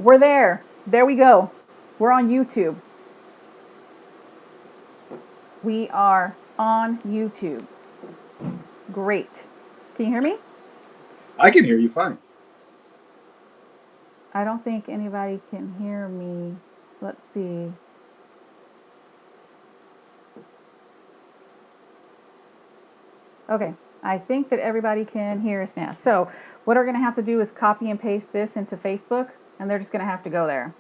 We're there. There we go. We're on YouTube. We are on YouTube. Great. Can you hear me? I can hear you fine. I don't think anybody can hear me. Let's see. Okay. I think that everybody can hear us now. So what we're going to have to do is copy and paste this into Facebook, and they're just going to have to go there.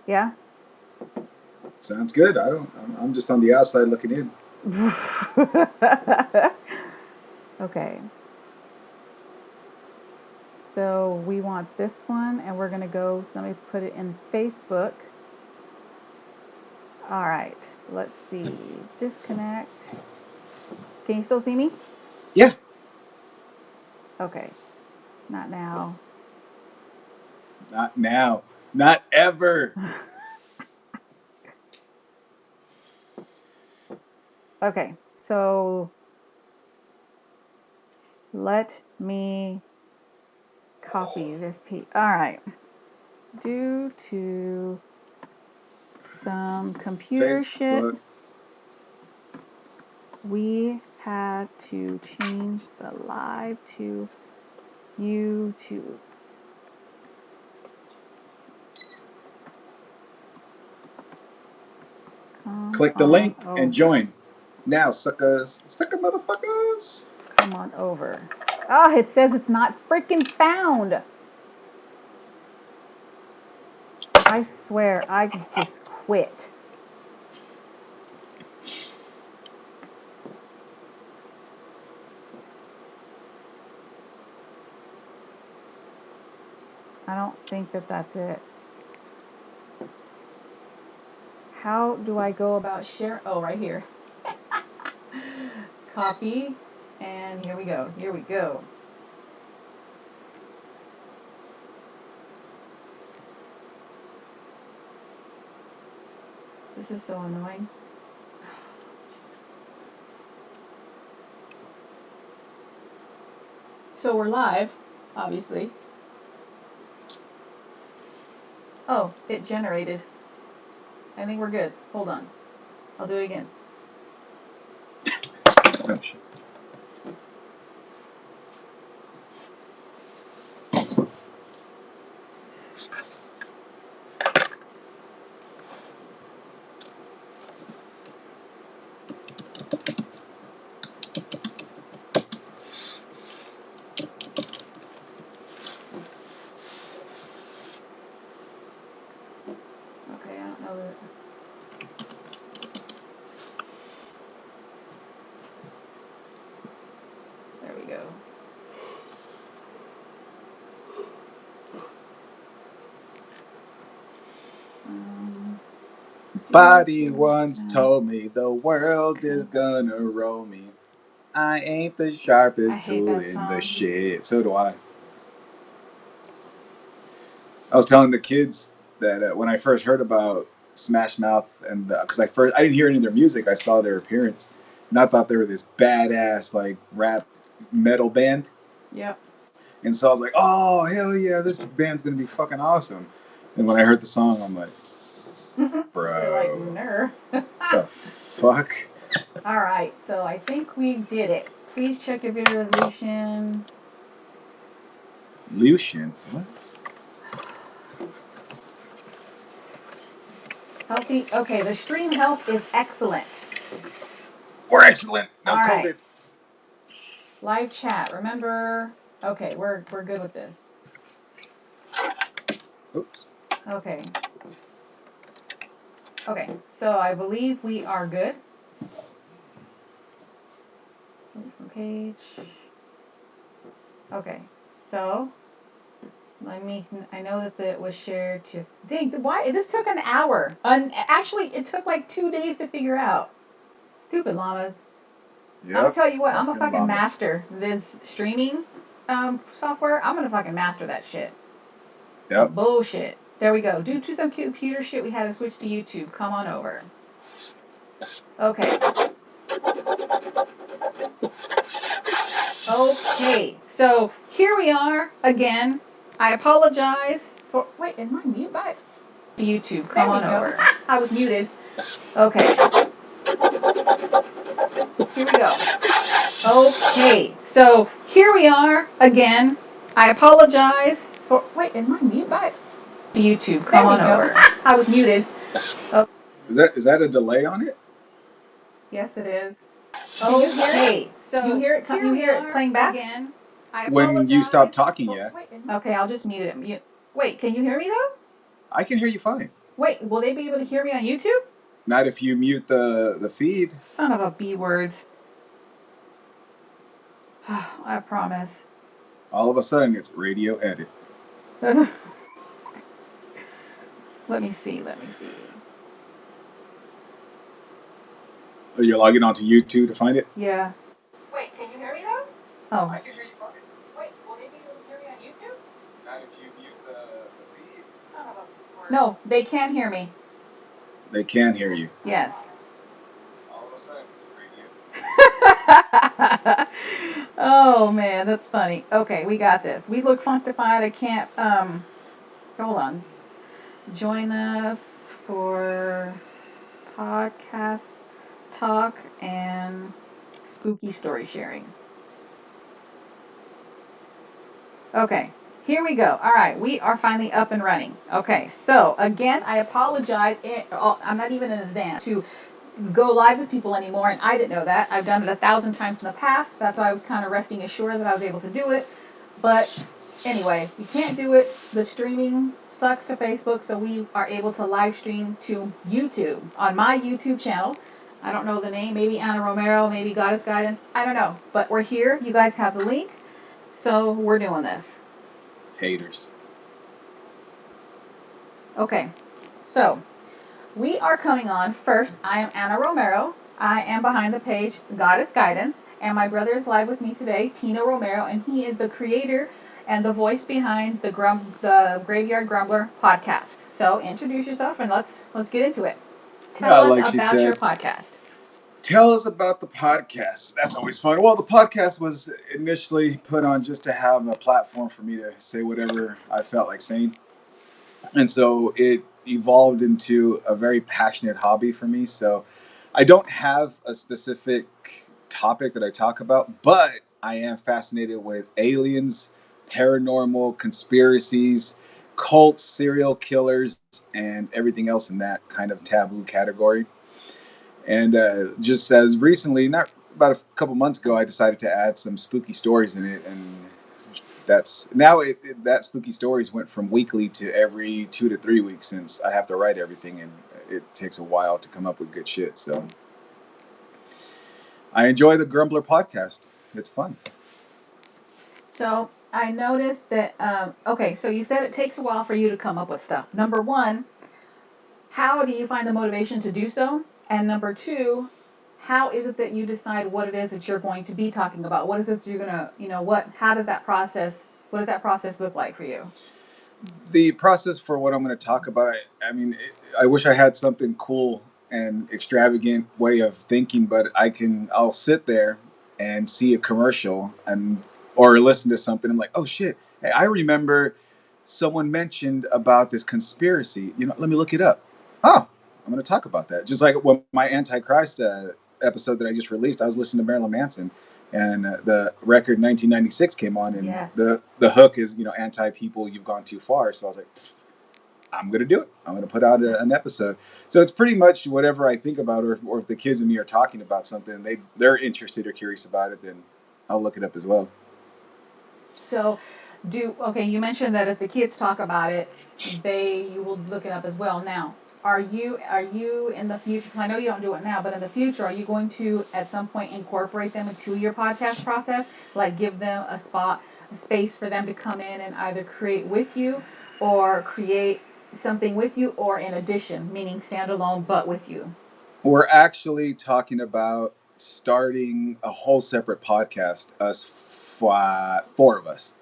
Yeah? Sounds good. I'm just on the outside looking in. Okay. So we want this one, and we're going to go, let me put it in Facebook. All right. Let's see. Disconnect. Can you still see me? Yeah. Okay. Not now. Not now. Not ever. Okay. So let me copy this piece. All right. Due to some computer shit, Facebook. we had to change the live to YouTube. Click the link and join. Now, suckers. Sucker motherfuckers. Come on over. Oh, it says it's not freaking found. I swear, I just quit. I don't think that that's it. How do I go about share? Oh, right here. Copy. And here we go. Here we go. This is so annoying. So we're live, obviously. Oh, it generated. I think we're good. Hold on. I'll do it again. Oh, shit. Okay, I don't know that. There we go. Body once told me the world is gonna roll me. I ain't the sharpest tool in the shed. So do I. I was telling the kids that when I first heard about Smash Mouth and because I didn't hear any of their music, I saw their appearance, and I thought they were this badass like rap metal band. Yep. And so I was like, oh hell yeah, this band's gonna be fucking awesome. And when I heard the song, I'm like, bro, you're like, ner. the fuck. All right, so I think we did it. Please check your video resolution. Lucian, what? Healthy. Okay, the stream health is excellent. We're excellent. No All COVID. right. Live chat. Remember. Okay, we're good with this. Oops. Okay. Okay, so I believe we are good. Page. Okay, so I know that it was shared to. Dang, why? This took an hour. Actually, it took like 2 days to figure out. Stupid llamas. Yep. I'm gonna tell you what. I'm gonna fucking master this streaming software. I'm gonna fucking master that shit. Yep. Some bullshit. There we go. Due to some computer shit, we had to switch to YouTube. Come on over. Okay. Okay. So here we are again. I apologize for. Wait, is my mute button? YouTube, come on over. I was muted. Okay. Here we go. Okay, so here we are again. I apologize for. Wait, is my mute button? YouTube, come on over. I was muted. Oh, Is that a delay on it? yes, it is. Okay, so you hear it? You hear it playing back Again. When you stop talking, yeah. Okay, I'll just mute it. Wait, can you hear me though? I can hear you fine. Wait, will they be able to hear me on YouTube? Not if you mute the feed. Son of a B words. I promise. All of a sudden, it's radio edit. Let me see. You're logging onto YouTube to find it? Yeah. Wait, can you hear me though? Oh. I can hear you fine. Wait, will they be able to hear me on YouTube? Not if you mute the feed. No, they can hear me. They can hear you. Yes. All of a sudden, it's radio. Oh man, that's funny. Okay, we got this. We look funkified. I can't hold on. Join us for podcast talk and spooky story sharing. Okay, here we go. All right, we are finally up and running. Okay, so again, I apologize. I'm not even in advance to go live with people anymore, and I didn't know that. I've done it 1,000 times in the past. That's why I was kind of resting assured that I was able to do it. But anyway, we can't do it. The streaming sucks to Facebook, so we are able to live stream to YouTube on my YouTube channel. I don't know the name. Maybe Anna Romero, maybe Goddess Guidance. I don't know. But we're here. You guys have the link. So we're doing this. Haters. Okay. So we are coming on. First, I am Anna Romero. I am behind the page Goddess Guidance. And my brother is live with me today, Tino Romero. And he is the creator and the voice behind the Graveyard Grumbler podcast. So introduce yourself and let's get into it. Tell us about your podcast. Tell us about the podcast. That's always fun. Well, the podcast was initially put on just to have a platform for me to say whatever I felt like saying. And so it evolved into a very passionate hobby for me. So I don't have a specific topic that I talk about, but I am fascinated with aliens, paranormal, conspiracies, cults, serial killers, and everything else in that kind of taboo category. And just as recently, not about a couple months ago, I decided to add some spooky stories in it, and that's now that spooky stories went from weekly to every 2 to 3 weeks, since I have to write everything, and it takes a while to come up with good shit. So I enjoy the Grumbler podcast. It's fun. So I noticed that. Okay, so you said it takes a while for you to come up with stuff. Number one, how do you find the motivation to do so? And number two, how is it that you decide what it is that you're going to be talking about? What is it that you're gonna, how does that process? What does that process look like for you? The process for what I'm going to talk about, I wish I had something cool and extravagant way of thinking, but I'll sit there and see a commercial or listen to something. I'm like, oh shit, hey, I remember someone mentioned about this conspiracy. Let me look it up. Oh, I'm going to talk about that. Just like when my Antichrist episode that I just released, I was listening to Marilyn Manson, and the record 1996 came on, and yes. the hook is, anti-people, you've gone too far. So I was like, I'm going to do it. I'm going to put out an episode. So it's pretty much whatever I think about, or if the kids and me are talking about something, they're interested or curious about it, then I'll look it up as well. So you mentioned that if the kids talk about it, you will look it up as well. Now, are you in the future, because I know you don't do it now, but in the future, are you going to at some point incorporate them into your podcast process, like give them a space for them to come in and either create with you or create something with you, or in addition, meaning standalone but with you? We're actually talking about starting a whole separate podcast, us four of us.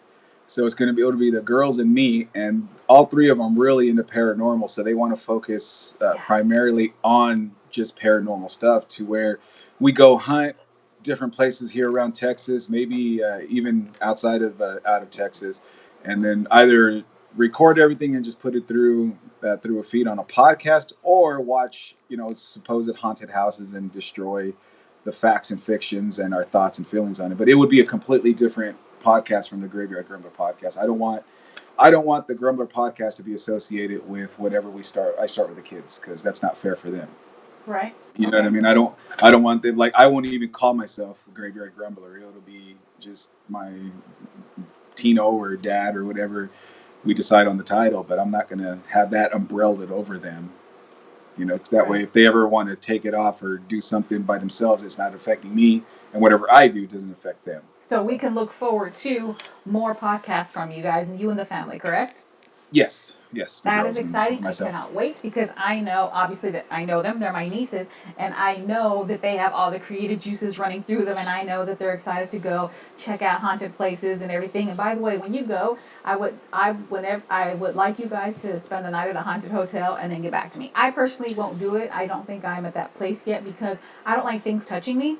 So it's going to be able to be the girls and me, and all three of them really into paranormal. So they want to focus primarily on just paranormal stuff, to where we go hunt different places here around Texas, maybe even outside of out of Texas, and then either record everything and just put it through a feed on a podcast, or watch supposed haunted houses and destroy the facts and fictions and our thoughts and feelings on it. But it would be a completely different podcast from the Graveyard Grumbler podcast. I don't want the Grumbler podcast to be associated with whatever I start with the kids, because that's not fair for them. Right. You know what I mean? I don't want them, like, I won't even call myself the Graveyard Grumbler. It'll be just my Tino or dad or whatever we decide on the title, but I'm not going to have that umbrellaed over them. That way, if they ever want to take it off or do something by themselves, it's not affecting me, and whatever I do doesn't affect them. So we can look forward to more podcasts from you guys and you and the family, correct? Yes. That is exciting. Myself. I cannot wait, because I know, obviously, that I know them. They're my nieces, and I know that they have all the creative juices running through them, and I know that they're excited to go check out haunted places and everything. And by the way, when you go, I would like you guys to spend the night at a haunted hotel and then get back to me. I personally won't do it. I don't think I'm at that place yet, because I don't like things touching me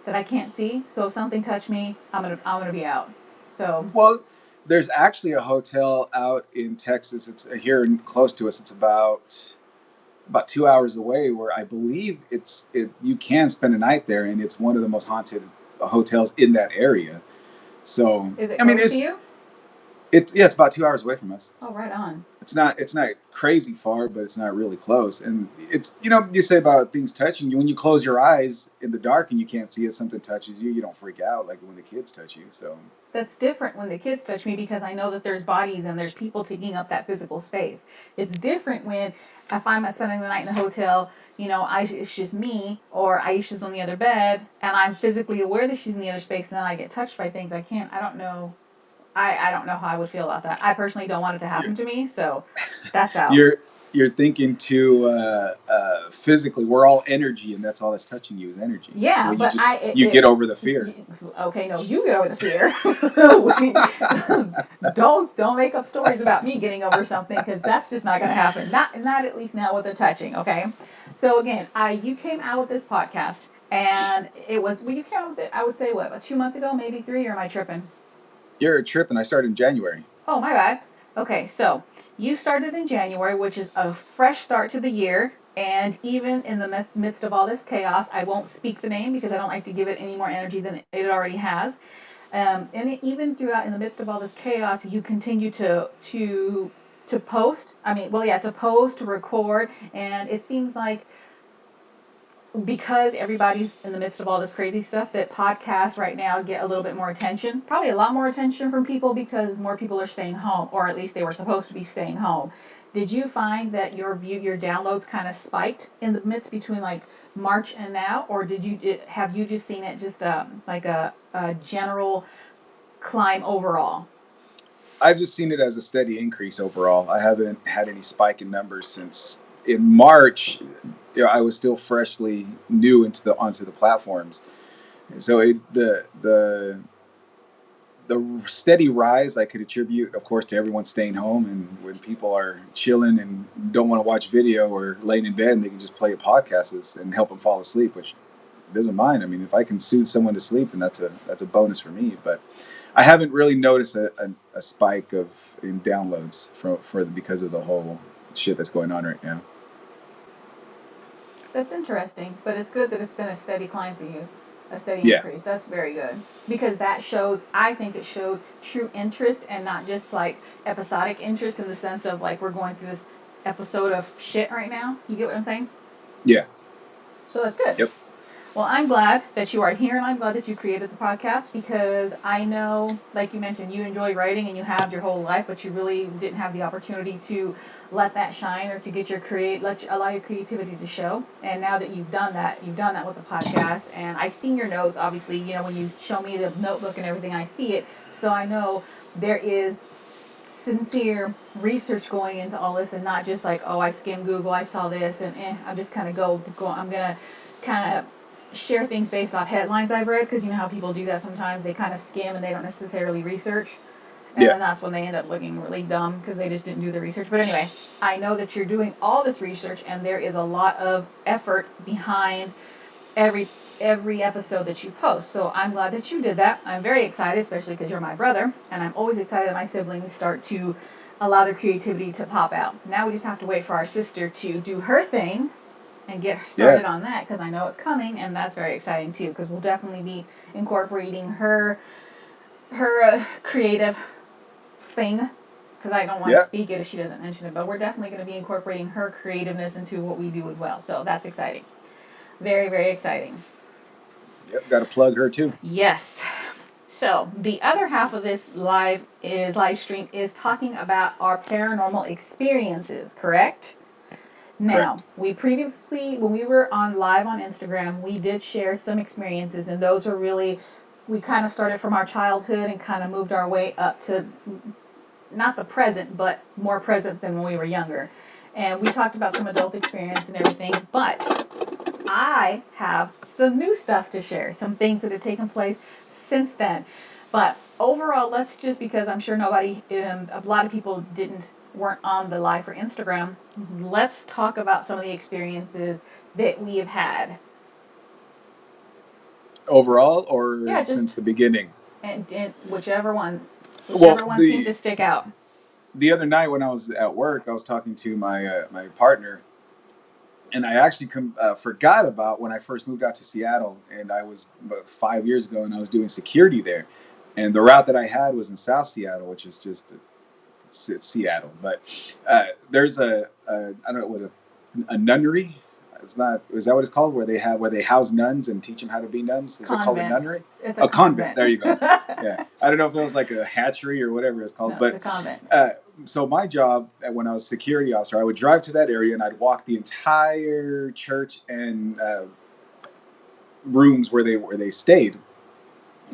that I can't see. So if something touched me, I'm gonna be out. So Well, there's actually a hotel out in Texas. It's here close to us. It's about 2 hours away, where I believe you can spend a night there, and it's one of the most haunted hotels in that area. So is it I mean, close to you? it's about 2 hours away from us. Oh, right on. It's not crazy far, but it's not really close. And it's you say about things touching you, when you close your eyes in the dark and you can't see it, something touches you, you don't freak out like when the kids touch you. So That's different when the kids touch me, because I know that there's bodies and there's people taking up that physical space. It's different when if I'm spending the night in the hotel, it's just me, or Aisha's on the other bed, and I'm physically aware that she's in the other space, and then I get touched by things. I don't know. I don't know how I would feel about that. I personally don't want it to happen to me, so that's out. you're thinking too physically. We're all energy, and that's all that's touching you is energy. Yeah, So but you get over the fear. Okay, no, you get over the fear. Don't make up stories about me getting over something, because that's just not going to happen. Not at least now with the touching. Okay, so again, you came out with this podcast, and it was you came out with it. I would say what, about 2 months ago, maybe 3, or am I tripping? You're tripping. I started in January. Oh, my bad. Okay, so you started in January, which is a fresh start to the year. And even in the midst of all this chaos, I won't speak the name because I don't like to give it any more energy than it already has. And even throughout, in the midst of all this chaos, you continue to post. To post, to record, and it seems like, because everybody's in the midst of all this crazy stuff, that podcasts right now get a little bit more attention, probably a lot more attention from people, because more people are staying home, or at least they were supposed to be staying home. Did you find that your downloads kind of spiked in the midst between like March and now, or have you just seen it just like a general climb overall? I've just seen it as a steady increase overall. I haven't had any spike in numbers since in March. I was still freshly new onto the platforms, so the steady rise I could attribute, of course, to everyone staying home, and when people are chilling and don't want to watch video or laying in bed, and they can just play a podcast and help them fall asleep, which doesn't mind. I mean, if I can soothe someone to sleep, then that's a bonus for me. But I haven't really noticed a spike in downloads because of the whole shit that's going on right now. That's interesting, but it's good that it's been a steady climb for you, a steady Yeah. increase. That's very good, because I think it shows true interest, and not just like episodic interest, in the sense of like, we're going through this episode of shit right now. You get what I'm saying? Yeah. So that's good. Yep. Well, I'm glad that you are here, and I'm glad that you created the podcast, because I know, like you mentioned, you enjoy writing and you have your whole life, but you really didn't have the opportunity to let that shine, or to get allow your creativity to show. And now that you've done that with the podcast, and I've seen your notes, obviously, when you show me the notebook and everything, I see it. So I know there is sincere research going into all this, and not just like, oh, I skimmed Google, I saw this, and I'm just kind of go. I'm gonna kind of share things based off headlines I've read, because you know how people do that sometimes. They kind of skim and they don't necessarily research, and then that's when they end up looking really dumb, because they just didn't do the research. But anyway, I know that you're doing all this research, and there is a lot of effort behind every every episode that you post. So I'm glad that you did that. I'm very excited, especially because you're my brother, and I'm always excited that my siblings start to allow their creativity to pop out. Now we just have to wait for our sister to do her thing and get Yeah. started on that, because I know it's coming, and that's very exciting too, because we'll definitely be incorporating her creative thing, because I don't want to Yeah. speak it if she doesn't mention it, but we're definitely going to be incorporating her creativeness into what we do as well. So that's exciting. Very, very exciting. Yep. Got to plug her too. Yes. So the other half of this live stream is talking about our paranormal experiences, correct? Now, Correct. we previously, when we were on live on Instagram, we did share some experiences, and those were really, we kind of started from our childhood and kind of moved our way up to not the present, but more present than when we were younger. And we talked about some adult experience and everything, but I have some new stuff to share, some things that have taken place since then. But overall, let's just, because I'm sure nobody, a lot of people weren't on the live for Instagram. Let's talk about some of the experiences that we have had. Overall, or Yeah, since just the beginning? and whichever Well, seem to stick out. the other night when I was at work, I was talking to my partner, and I actually forgot about when I first moved out to Seattle, and I was about 5 years ago, and I was doing security there, and the route that I had was in South Seattle, which is just it's Seattle, but there's I don't know what a nunnery. It's not. Is that what it's called? Where they house nuns and teach them how to be nuns? Is it called a Convent. nunnery? It's A a convent. convent. There you go. Yeah. I don't know if it was like a hatchery or whatever it's called, No, it's but a convent. so my job when I was a security officer, I would drive to that area and I'd walk the entire church and rooms where they stayed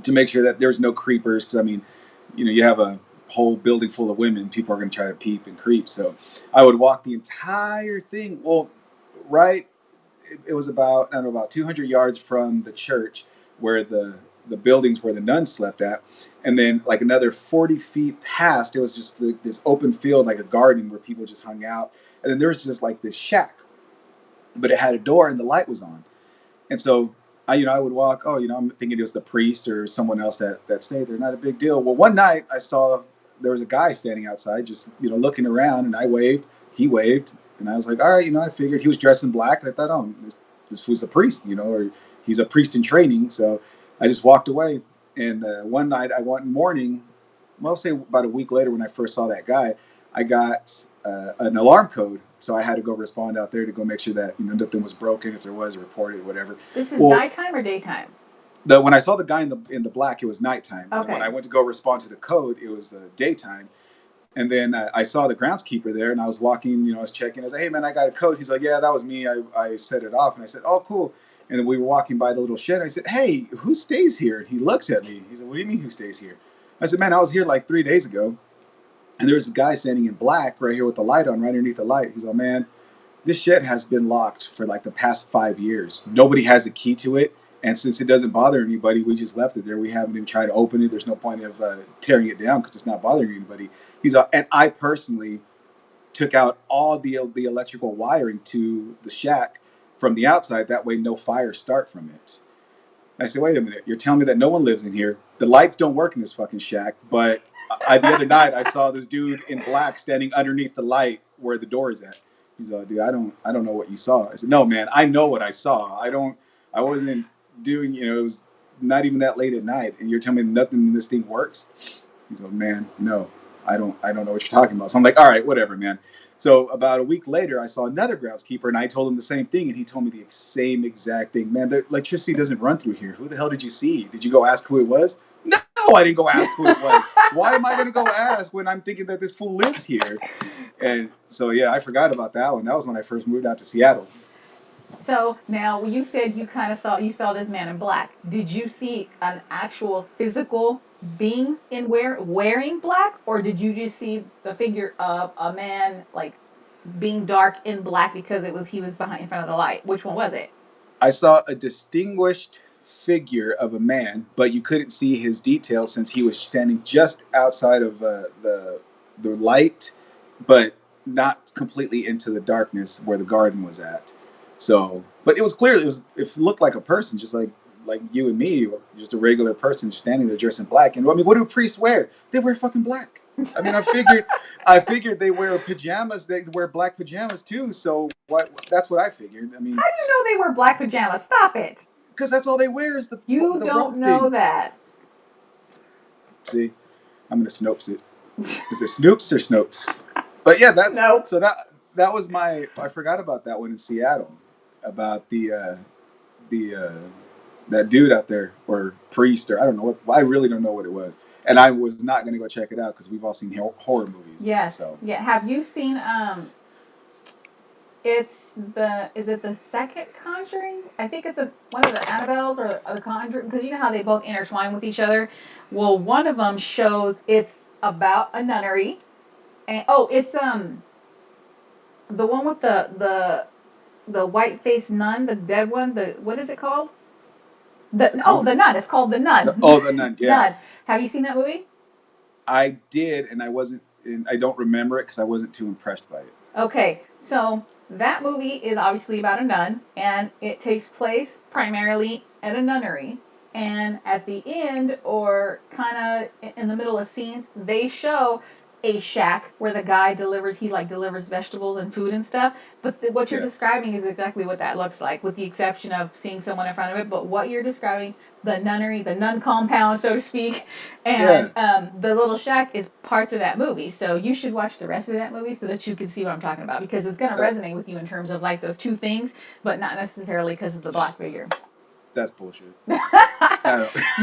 to make sure that there's no creepers. Because I mean, you have a whole building full of women. People are going to try to peep and creep. So I would walk the entire thing. Well, right, it was about I don't know about 200 yards from the church where the buildings where the nuns slept at, and then like another 40 feet past, it was just this open field like a garden where people just hung out, and then there was just like this shack, but it had a door and the light was on, and so I would walk. Oh, I'm thinking it was the priest or someone else that stayed there. Not a big deal. Well, one night I saw there was a guy standing outside, just looking around, and I waved. He waved, and I was like, all right, I figured he was dressed in black, and I thought, oh, this was a priest, or he's a priest in training. So I just walked away. And one night I went morning. Well, I'll say about a week later when I first saw that guy, I got an alarm code, so I had to go respond out there to go make sure that nothing was broken. If there was, reported, whatever. This is Well, nighttime or daytime? when I saw the guy in the black, it was nighttime. Okay. And when I went to go respond to the code, it was daytime. And then I saw the groundskeeper there, and I was walking. I was checking. I was like, "Hey, man, I got a code." He's like, "Yeah, that was me. I set it off." And I said, "Oh, cool." And then we were walking by the little shed. And I said, "Hey, who stays here?" And he looks at me. He said, "What do you mean, who stays here?" I said, "Man, I was here like 3 days ago, and there was a guy standing in black right here with the light on, right underneath the light." He's like, "Man, this shed has been locked for like the past 5 years. Nobody has a key to it. And since it doesn't bother anybody, we just left it there. We haven't even tried to open it. There's no point of tearing it down because it's not bothering anybody." And I personally took out all the electrical wiring to the shack from the outside. That way, no fires start from it. I said, "Wait a minute. You're telling me that no one lives in here? The lights don't work in this fucking shack." But the other night, I saw this dude in black standing underneath the light where the door is at. He's like, "Dude, I don't know what you saw." I said, "No, man, I know what I saw. I wasn't doing, it was not even that late at night, and you're telling me nothing in this thing works." He's like, "Man, no, I don't know what you're talking about." So I'm like, "All right, whatever, man." So about a week later, I saw another groundskeeper, and I told him the same thing, and he told me the same exact thing. "Man, the electricity doesn't run through here. Who the hell did you see? Did you go ask who it was?" "No, I didn't go ask who it was. Why am I going to go ask when I'm thinking that this fool lives here?" And so, yeah, I forgot about that one. That was when I first moved out to Seattle. So now you said you saw this man in black. Did you see an actual physical being wearing black, or did you just see the figure of a man like being dark in black because he was behind in front of the light? Which one was it? I saw a distinguished figure of a man, but you couldn't see his details since he was standing just outside of the light, but not completely into the darkness where the garden was at. So, but it was clear it looked like a person, just like you and me, just a regular person standing there dressed in black. And I mean, what do priests wear? They wear fucking black. I mean, I figured they wear pajamas. They wear black pajamas too. So what? That's what I figured. I mean, How do you know they wear black pajamas? Stop it. because that's all they wear is You the don't robe know things. that. See, I'm gonna Snopes it. Is it Snoops or Snopes? But yeah, Nope. so that was my. I forgot about that one in Seattle about the that dude out there or priest or I don't know what. I really don't know what it was, and I was not gonna go check it out because we've all seen horror movies. Yes. So Yeah. Have you seen is it the second Conjuring? I think it's one of the Annabelles or the Conjuring, because you know how they both intertwine with each other. Well, one of them shows it's about a nunnery, and it's the one with the white faced nun, the dead one. The what is it called? The Nun. It's called the Nun. The Nun. Yeah, Nun. Have you seen that movie? I did, and I wasn't. And I don't remember it because I wasn't too impressed by it. Okay, so that movie is obviously about a nun, and it takes place primarily at a nunnery. And at the end, or kind of in the middle of scenes, they show a shack where the guy delivers vegetables and food and stuff. But what you're describing is exactly what that looks like, with the exception of seeing someone in front of it. But what you're describing, the nunnery, the nun compound, so to speak, and the little shack is parts of that movie. So you should watch the rest of that movie so that you can see what I'm talking about, because it's going to resonate with you in terms of like those two things, but not necessarily because of the black figure. That's bullshit.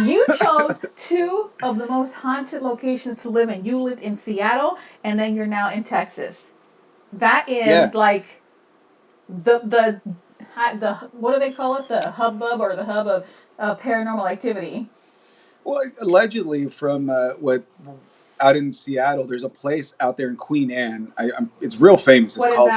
You chose two of the most haunted locations to live in. You lived in Seattle, and then you're now in Texas. That is like the what do they call it? The hubbub or the hub of paranormal activity. Well, allegedly, from what out in Seattle, there's a place out there in Queen Anne. It's real famous. It's called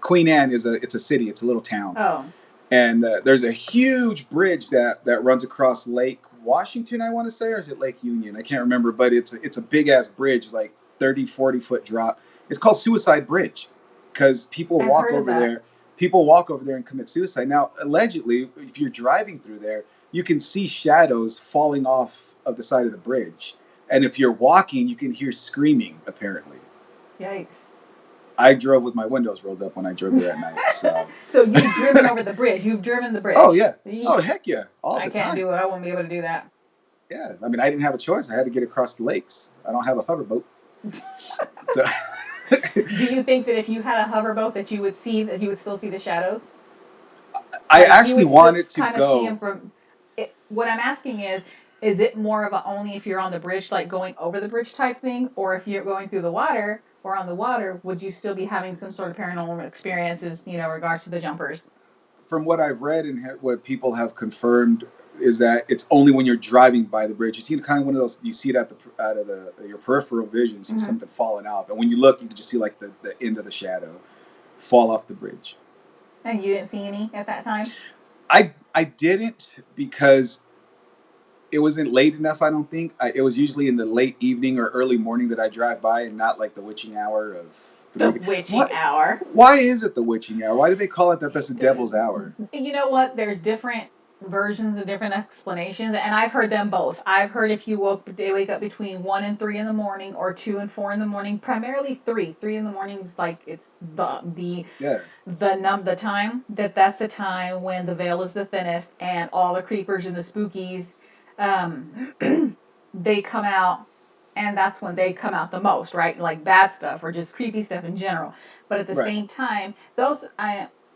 Queen Anne. It's a city. It's a little town. Oh. And there's a huge bridge that runs across Lake Washington, I want to say, or is it Lake Union? I can't remember, but it's a big ass bridge, like 30, 40-foot drop. It's called Suicide Bridge because people walk over there. People walk over there and commit suicide. Now, allegedly, if you're driving through there, you can see shadows falling off of the side of the bridge. And if you're walking, you can hear screaming, apparently. Yikes. I drove with my windows rolled up when I drove there at night. So you've driven over the bridge. You've driven the bridge. Oh, yeah. Oh, heck yeah. All the time. I can't do it. I won't be able to do that. Yeah. I mean, I didn't have a choice. I had to get across the lakes. I don't have a hoverboat. So. Do you think that if you had a hoverboat that you would still see the shadows? I actually wanted to go. See them from, what I'm asking is it more of a only if you're on the bridge, like going over the bridge type thing, or if you're going through the water or on the water, would you still be having some sort of paranormal experiences, in regard to the jumpers? From what I've read and what people have confirmed is that it's only when you're driving by the bridge. You see kind of one of those, you see it out of your peripheral vision, you see something falling out. And when you look, you can just see like the end of the shadow fall off the bridge. And you didn't see any at that time? I didn't, because it wasn't late enough, I don't think. It was usually in the late evening or early morning that I drive by, and not like the witching hour of... The witching hour. Why is it the witching hour? Why do they call it that? That's the devil's hour. You know what? There's different versions and different explanations, and I've heard them both. I've heard if they wake up between 1 and 3 in the morning, or 2 and 4 in the morning. Primarily 3. 3 in the morning is like it's the time that's the time when the veil is the thinnest and all the creepers and the spookies, they come out. And that's when they come out the most, right? Like bad stuff or just creepy stuff in general. But at the same time,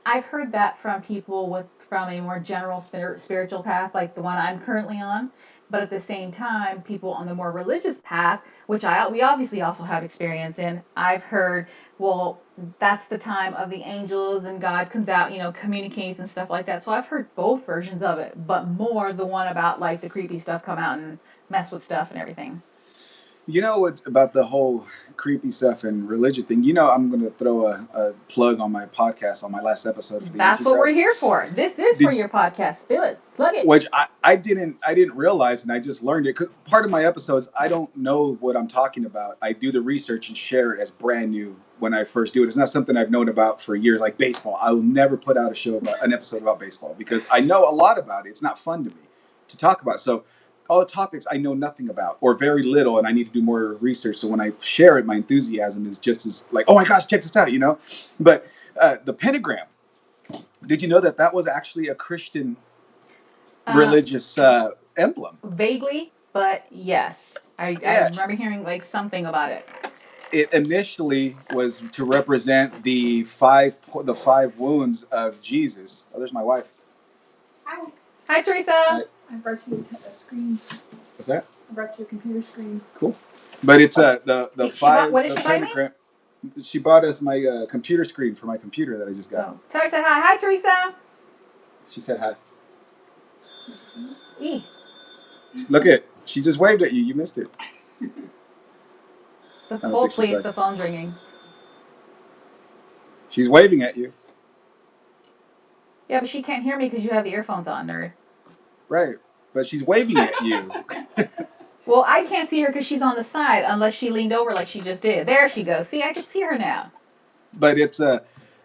I've heard that from people from a more general spiritual path, like the one I'm currently on. But at the same time, people on the more religious path, which we obviously also have experience in, I've heard, well, that's the time of the angels and God comes out, communicates and stuff like that. So I've heard both versions of it, but more the one about like the creepy stuff come out and mess with stuff and everything. You know what's about the whole creepy stuff and religion thing? You know, I'm going to throw a plug on my podcast on my last episode for the That's what we're Antichrist. here for. This is for Did your podcast. Spill it. Plug it. which I didn't realize, and I just learned it. 'Cause part of my episodes, I don't know what I'm talking about. I do the research and share it as brand new when I first do it. It's not something I've known about for years, like baseball. I will never put out an episode about baseball because I know a lot about it. It's not fun to me to talk about. So all the topics I know nothing about or very little, and I need to do more research. So when I share it, my enthusiasm is just as like, oh my gosh, check this out, you know. But the pentagram. Did you know that that was actually a Christian religious emblem? Vaguely, but yes. I Yeah, remember hearing like something about it. it initially was to represent the five wounds of Jesus. Oh, there's my wife. Hi. Hi, Teresa. Hi. I brought you a screen. What's that? I brought you a computer screen. Cool. But it's the What did the she buy me? pentagram. She bought us my computer screen for my computer that I just got. Oh. Teresa said hi. Hi, Teresa. She said hi. E. Look at, she just waved at you. You missed it. Hold, please. The phone's ringing. She's waving at you. Yeah, but she can't hear me because you have the earphones on, nerd. Right. But she's waving at you. Well, I can't see her because she's on the side unless she leaned over like she just did. There she goes. See, I can see her now. But it's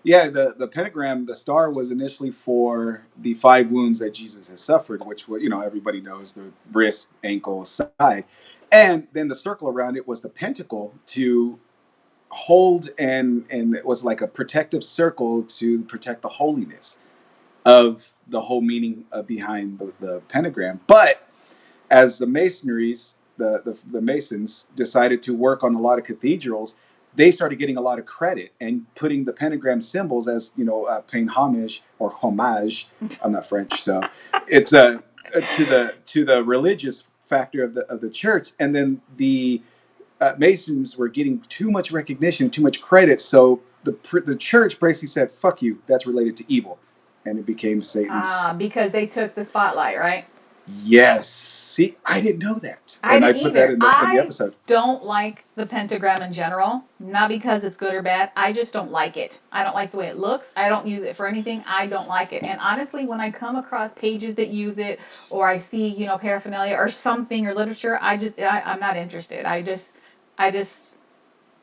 yeah, the pentagram, the star was initially for the five wounds that Jesus has suffered, which were, you know, everybody knows, the wrist, ankle, side. And then the circle around it was the pentacle to hold, and it was like a protective circle to protect the holiness of the whole meaning behind the pentagram. But as the masonries, the masons decided to work on a lot of cathedrals, they started getting a lot of credit and putting the pentagram symbols as, you know, paying homage or homage. I'm not French, so it's to the religious factor of the church. And then the masons were getting too much recognition, too much credit, so the church basically said, "Fuck you, that's related to evil," and it became Satan's. Because they took the spotlight, right? Yes. See, I didn't know that. I And I didn't put either. that in the episode. Don't like the pentagram in general. Not because it's good or bad. I just don't like it. I don't like the way it looks. I don't use it for anything. I don't like it. And honestly, when I come across pages that use it, or I see, you know, paraphernalia or something or literature, I'm not interested. I just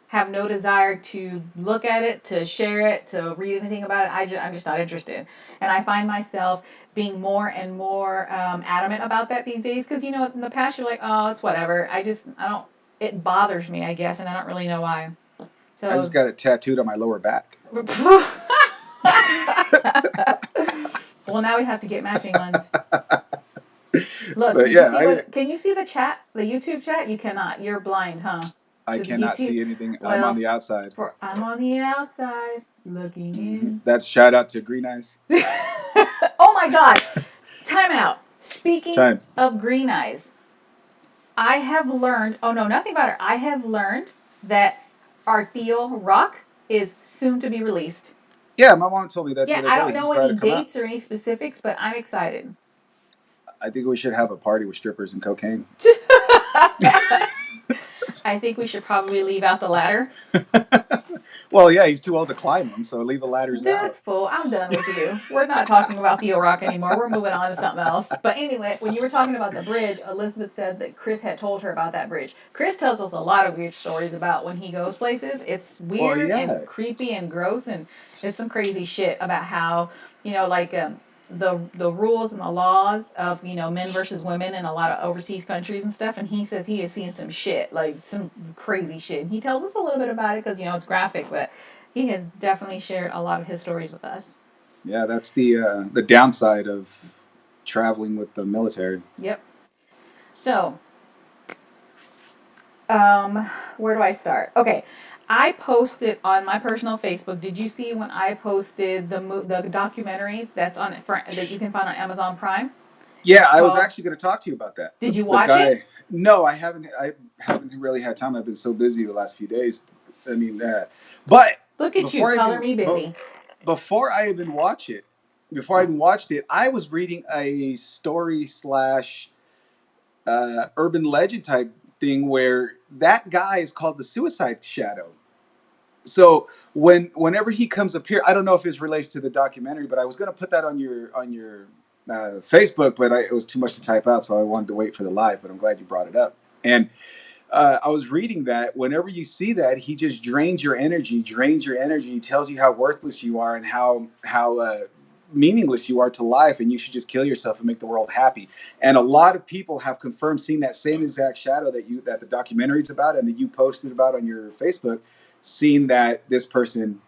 have no desire to look at it, to share it, to read anything about it. I'm just not interested. And I find myself being more and more adamant about that these days, because, you know, in the past you're like, oh, it's whatever. I don't, it bothers me, I guess, and I don't really know why. So I just got it tattooed on my lower back. Well, now we have to get matching ones. Look, But yeah, can you see the chat, the YouTube chat? You cannot. You're blind, huh? I cannot see anything. I'm on the outside. I'm on the outside looking in. That's shout out to Green Eyes. Oh my God! Time out. Speaking of Green Eyes, I have learned. Oh no, nothing about her. I have learned that our Theo Rock is soon to be released. Yeah, my mom told me that. Yeah, I don't know any dates or any specifics, but I'm excited. I think we should have a party with strippers and cocaine. I think we should probably leave out the ladder. Well, yeah, he's too old to climb them, so leave the ladders out. That's full. I'm done with you. We're not talking about Theo Rock anymore. We're moving on to something else. But anyway, when you were talking about the bridge, Elizabeth said that Chris had told her about that bridge. Chris tells us a lot of weird stories about when he goes places. It's weird and creepy and gross, and it's some crazy shit about how, you know, like the rules and the laws of, you know, men versus women in a lot of overseas countries and stuff. And he says he has seen some shit, like some crazy shit. And he tells us a little bit about it because, you know, it's graphic, but he has definitely shared a lot of his stories with us. Yeah, that's the downside of traveling with the military. Yep. So, where do I start? Okay. I posted on my personal Facebook. Did you see when I posted the documentary that's on that you can find on Amazon Prime? Yeah, I was actually going to talk to you about that. Did you watch it? No, I haven't. I haven't really had time. I've been so busy the last few days. I mean, but look at you, color me busy. Before I even watched it, I was reading a story / urban legend type thing where that guy is called the Suicide Shadow. So whenever he comes up here, I don't know if it relates to the documentary, but I was going to put that on your Facebook, but it was too much to type out, so I wanted to wait for the live. But I'm glad you brought it up. And I was reading that whenever you see that, he just drains your energy, tells you how worthless you are and how meaningless you are to life, and you should just kill yourself and make the world happy. And a lot of people have confirmed seeing that same exact shadow that the documentary's about and that you posted about on your Facebook, seeing that this person,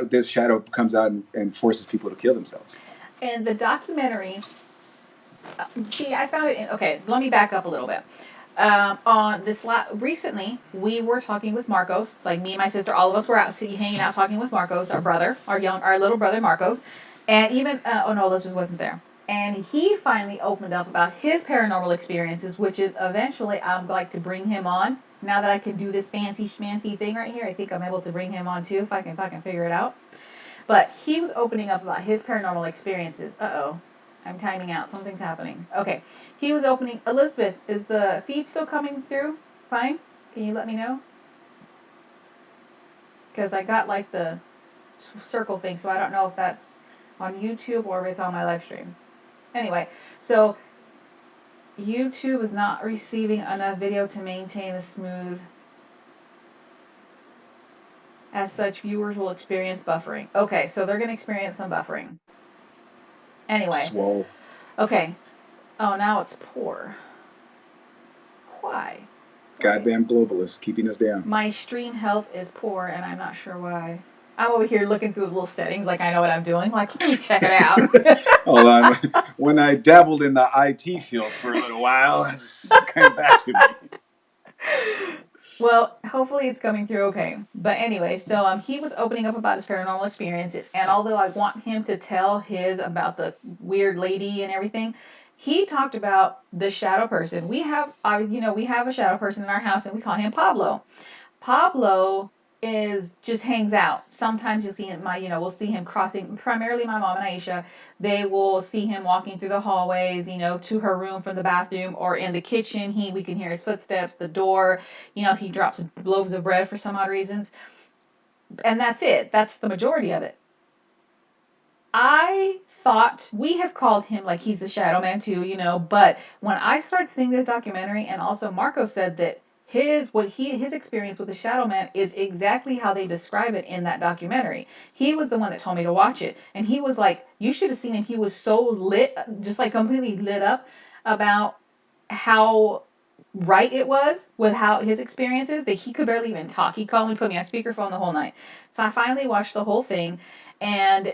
this shadow comes out and forces people to kill themselves. And the documentary, see, I found it okay, let me back up a little bit. On this recently, we were talking with Marcos, like me and my sister, all of us were out hanging out talking with Marcos, our brother, our little brother Marcos, and even oh no, Elizabeth wasn't there. And he finally opened up about his paranormal experiences, which is eventually I'd like to bring him on. Now that I can do this fancy schmancy thing right here, I think I'm able to bring him on too if I can figure it out. But he was opening up about his paranormal experiences. Uh-oh. I'm timing out. Something's happening. Okay. He was opening... Elizabeth, is the feed still coming through? Fine? Can you let me know? Because I got like the circle thing, so I don't know if that's on YouTube or if it's on my live stream. Anyway, so YouTube is not receiving enough video to maintain a smooth... As such, viewers will experience buffering. Okay, so they're going to experience some buffering. Anyway. Swole. Okay. Oh, now it's poor. Why? Goddamn globalists keeping us down. My stream health is poor, and I'm not sure why. I'm over here looking through the little settings like I know what I'm doing. Like, let me check it out. Hold on. When I dabbled in the IT field for a little while, it's coming back to me. Well, hopefully it's coming through okay. But anyway, so he was opening up about his paranormal experiences, and although I want him to tell his about the weird lady and everything, he talked about the shadow person. We have a shadow person in our house, and we call him Pablo. Pablo just hangs out. Sometimes you'll see him. We'll see him crossing. Primarily, my mom and Aisha. They will see him walking through the hallways, to her room from the bathroom or in the kitchen. We can hear his footsteps, the door. He drops loaves of bread for some odd reasons, and that's it. That's the majority of it. I thought we have called him like he's the shadow man too, But when I started seeing this documentary, and also Marco said that his experience with the shadow man is exactly how they describe it in that documentary. He was the one that told me to watch it, and he was like, you should have seen him. He was so lit, just like completely lit up about how right it was with how his experiences that he could barely even talk. He called me, put me on speakerphone the whole night. So I finally watched the whole thing, and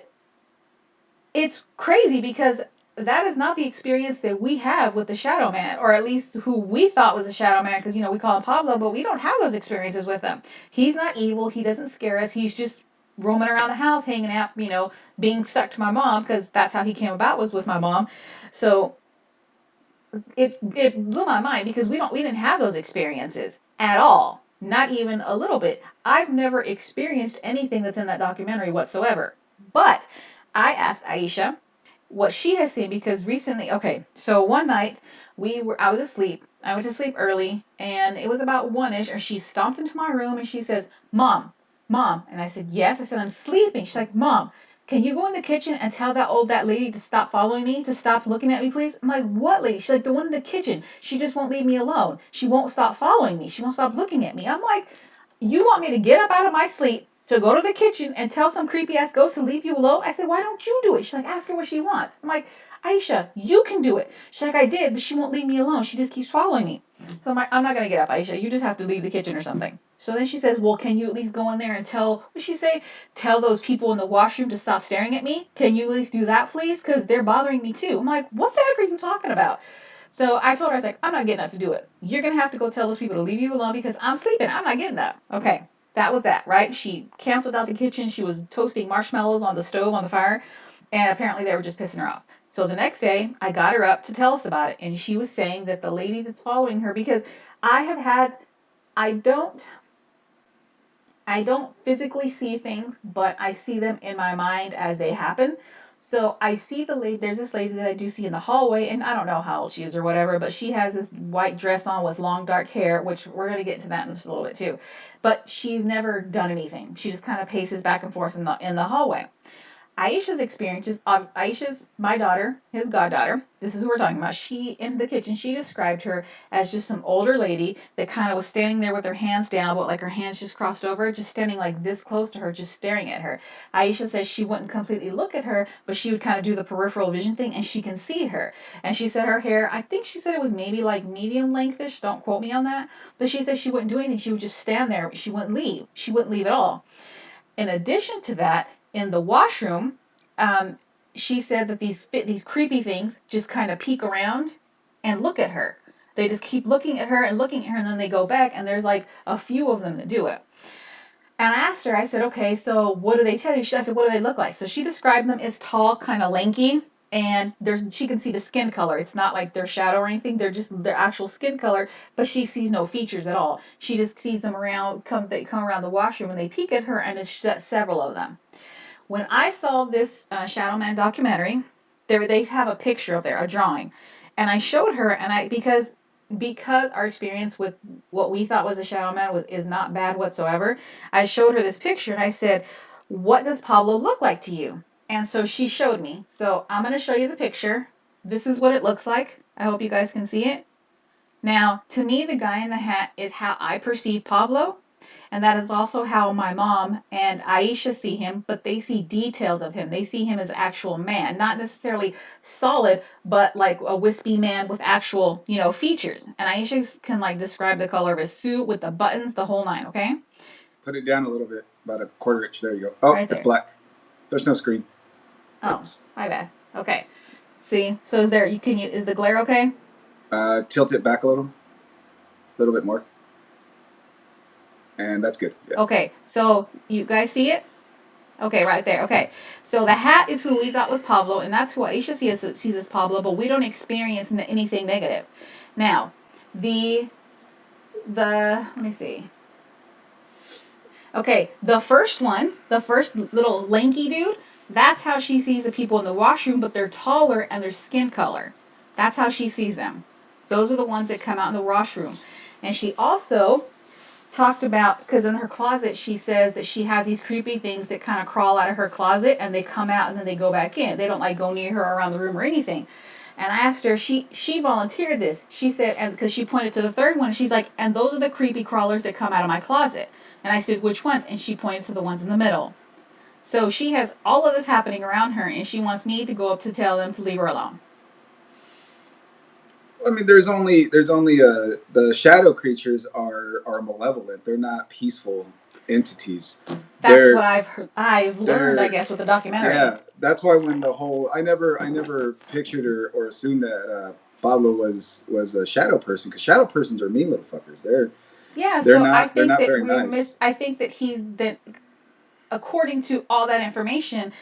it's crazy because that is not the experience that we have with the Shadow Man, or at least who we thought was the Shadow Man, because, we call him Pablo, but we don't have those experiences with him. He's not evil. He doesn't scare us. He's just roaming around the house, hanging out, being stuck to my mom, because that's how he came about, was with my mom. So it blew my mind because we didn't have those experiences at all. Not even a little bit. I've never experienced anything that's in that documentary whatsoever. But I asked Aisha what she has seen, because recently, so one night I was asleep. I went to sleep early, and it was about 1-ish, and she stomps into my room and she says, Mom. And I said, yes. I said, I'm sleeping. She's like, Mom, can you go in the kitchen and tell that lady to stop following me, to stop looking at me, please? I'm like, what lady? She's like, the one in the kitchen. She just won't leave me alone. She won't stop following me. She won't stop looking at me. I'm like, you want me to get up out of my sleep to go to the kitchen and tell some creepy ass ghost to leave you alone? I said, why don't you do it? She's like, ask her what she wants. I'm like, Aisha, you can do it. She's like, I did, but she won't leave me alone. She just keeps following me. So I'm like, I'm not going to get up, Aisha. You just have to leave the kitchen or something. So then she says, well, can you at least go in there and tell those people in the washroom to stop staring at me? Can you at least do that, please? Because they're bothering me too. I'm like, what the heck are you talking about? So I told her, I was like, I'm not getting up to do it. You're going to have to go tell those people to leave you alone because I'm sleeping. I'm not getting up. Okay. That was that, right? She canceled out the kitchen. She was toasting marshmallows on the stove, on the fire, and apparently they were just pissing her off. So the next day, I got her up to tell us about it, and she was saying that the lady that's following her, because I don't physically see things, but I see them in my mind as they happen. So I see the lady, there's this lady that I do see in the hallway, and I don't know how old she is or whatever, but she has this white dress on with long dark hair, which we're going to get into that in just a little bit too. But she's never done anything. She just kind of paces back and forth in the hallway. Aisha's experiences, Aisha's my daughter, his goddaughter. This is who we're talking about. She, in the kitchen, she described her as just some older lady that kind of was standing there with her hands down, but like her hands just crossed over, just standing like this close to her, just staring at her. Aisha says she wouldn't completely look at her, but she would kind of do the peripheral vision thing and she can see her. And she said her hair, I think she said it was maybe like medium lengthish, don't quote me on that, but she said she wouldn't do anything. She would just stand there. She wouldn't leave. She wouldn't leave at all. In addition to that, in the washroom, she said that these creepy things just kind of peek around and look at her. They just keep looking at her, and then they go back, and there's like a few of them that do it. And I asked her, I said, okay, so what do they tell you? I said, what do they look like? So she described them as tall, kind of lanky, and she can see the skin color. It's not like their shadow or anything. They're just their actual skin color, but she sees no features at all. She just sees them they come around the washroom, and they peek at her, and it's several of them. When I saw this Shadow Man documentary, they have a picture of there, a drawing, and I showed her, and because our experience with what we thought was a Shadow Man is not bad whatsoever, I showed her this picture and I said, "What does Pablo look like to you?" And so she showed me. So I'm going to show you the picture. This is what it looks like. I hope you guys can see it. Now, to me, the guy in the hat is how I perceive Pablo. And that is also how my mom and Aisha see him, but they see details of him. They see him as an actual man, not necessarily solid, but like a wispy man with actual, features. And Aisha can like describe the color of his suit with the buttons, the whole nine, okay? Put it down a little bit, about a quarter inch. There you go. Oh, right it's black. There's no screen. Oh, my bad. Okay. See, so is the glare okay? Tilt it back a little bit more. And that's good. Yeah. Okay, so you guys see it? Okay, right there. Okay, so the hat is who we thought was Pablo, and that's who Aisha sees as Pablo, but we don't experience anything negative. Now, the let me see. Okay, the first little lanky dude, that's how she sees the people in the washroom, but they're taller and their skin color. That's how she sees them. Those are the ones that come out in the washroom. And she also talked about, because in her closet she says that she has these creepy things that kind of crawl out of her closet and they come out and then they go back in. They don't like go near her around the room or anything. And I asked her, she volunteered this. She said, and because she pointed to the third one, she's like, and those are the creepy crawlers that come out of my closet. And I said, which ones? And she pointed to the ones in the middle. So she has all of this happening around her, and she wants me to go up to tell them to leave her alone. I mean, there's only the shadow creatures are malevolent. They're not peaceful entities. That's what I've learned, I guess, with the documentary. Yeah, that's why when the whole I never pictured or assumed that Pablo was a shadow person, because shadow persons are mean little fuckers. They're not very nice. I think that according to all that information,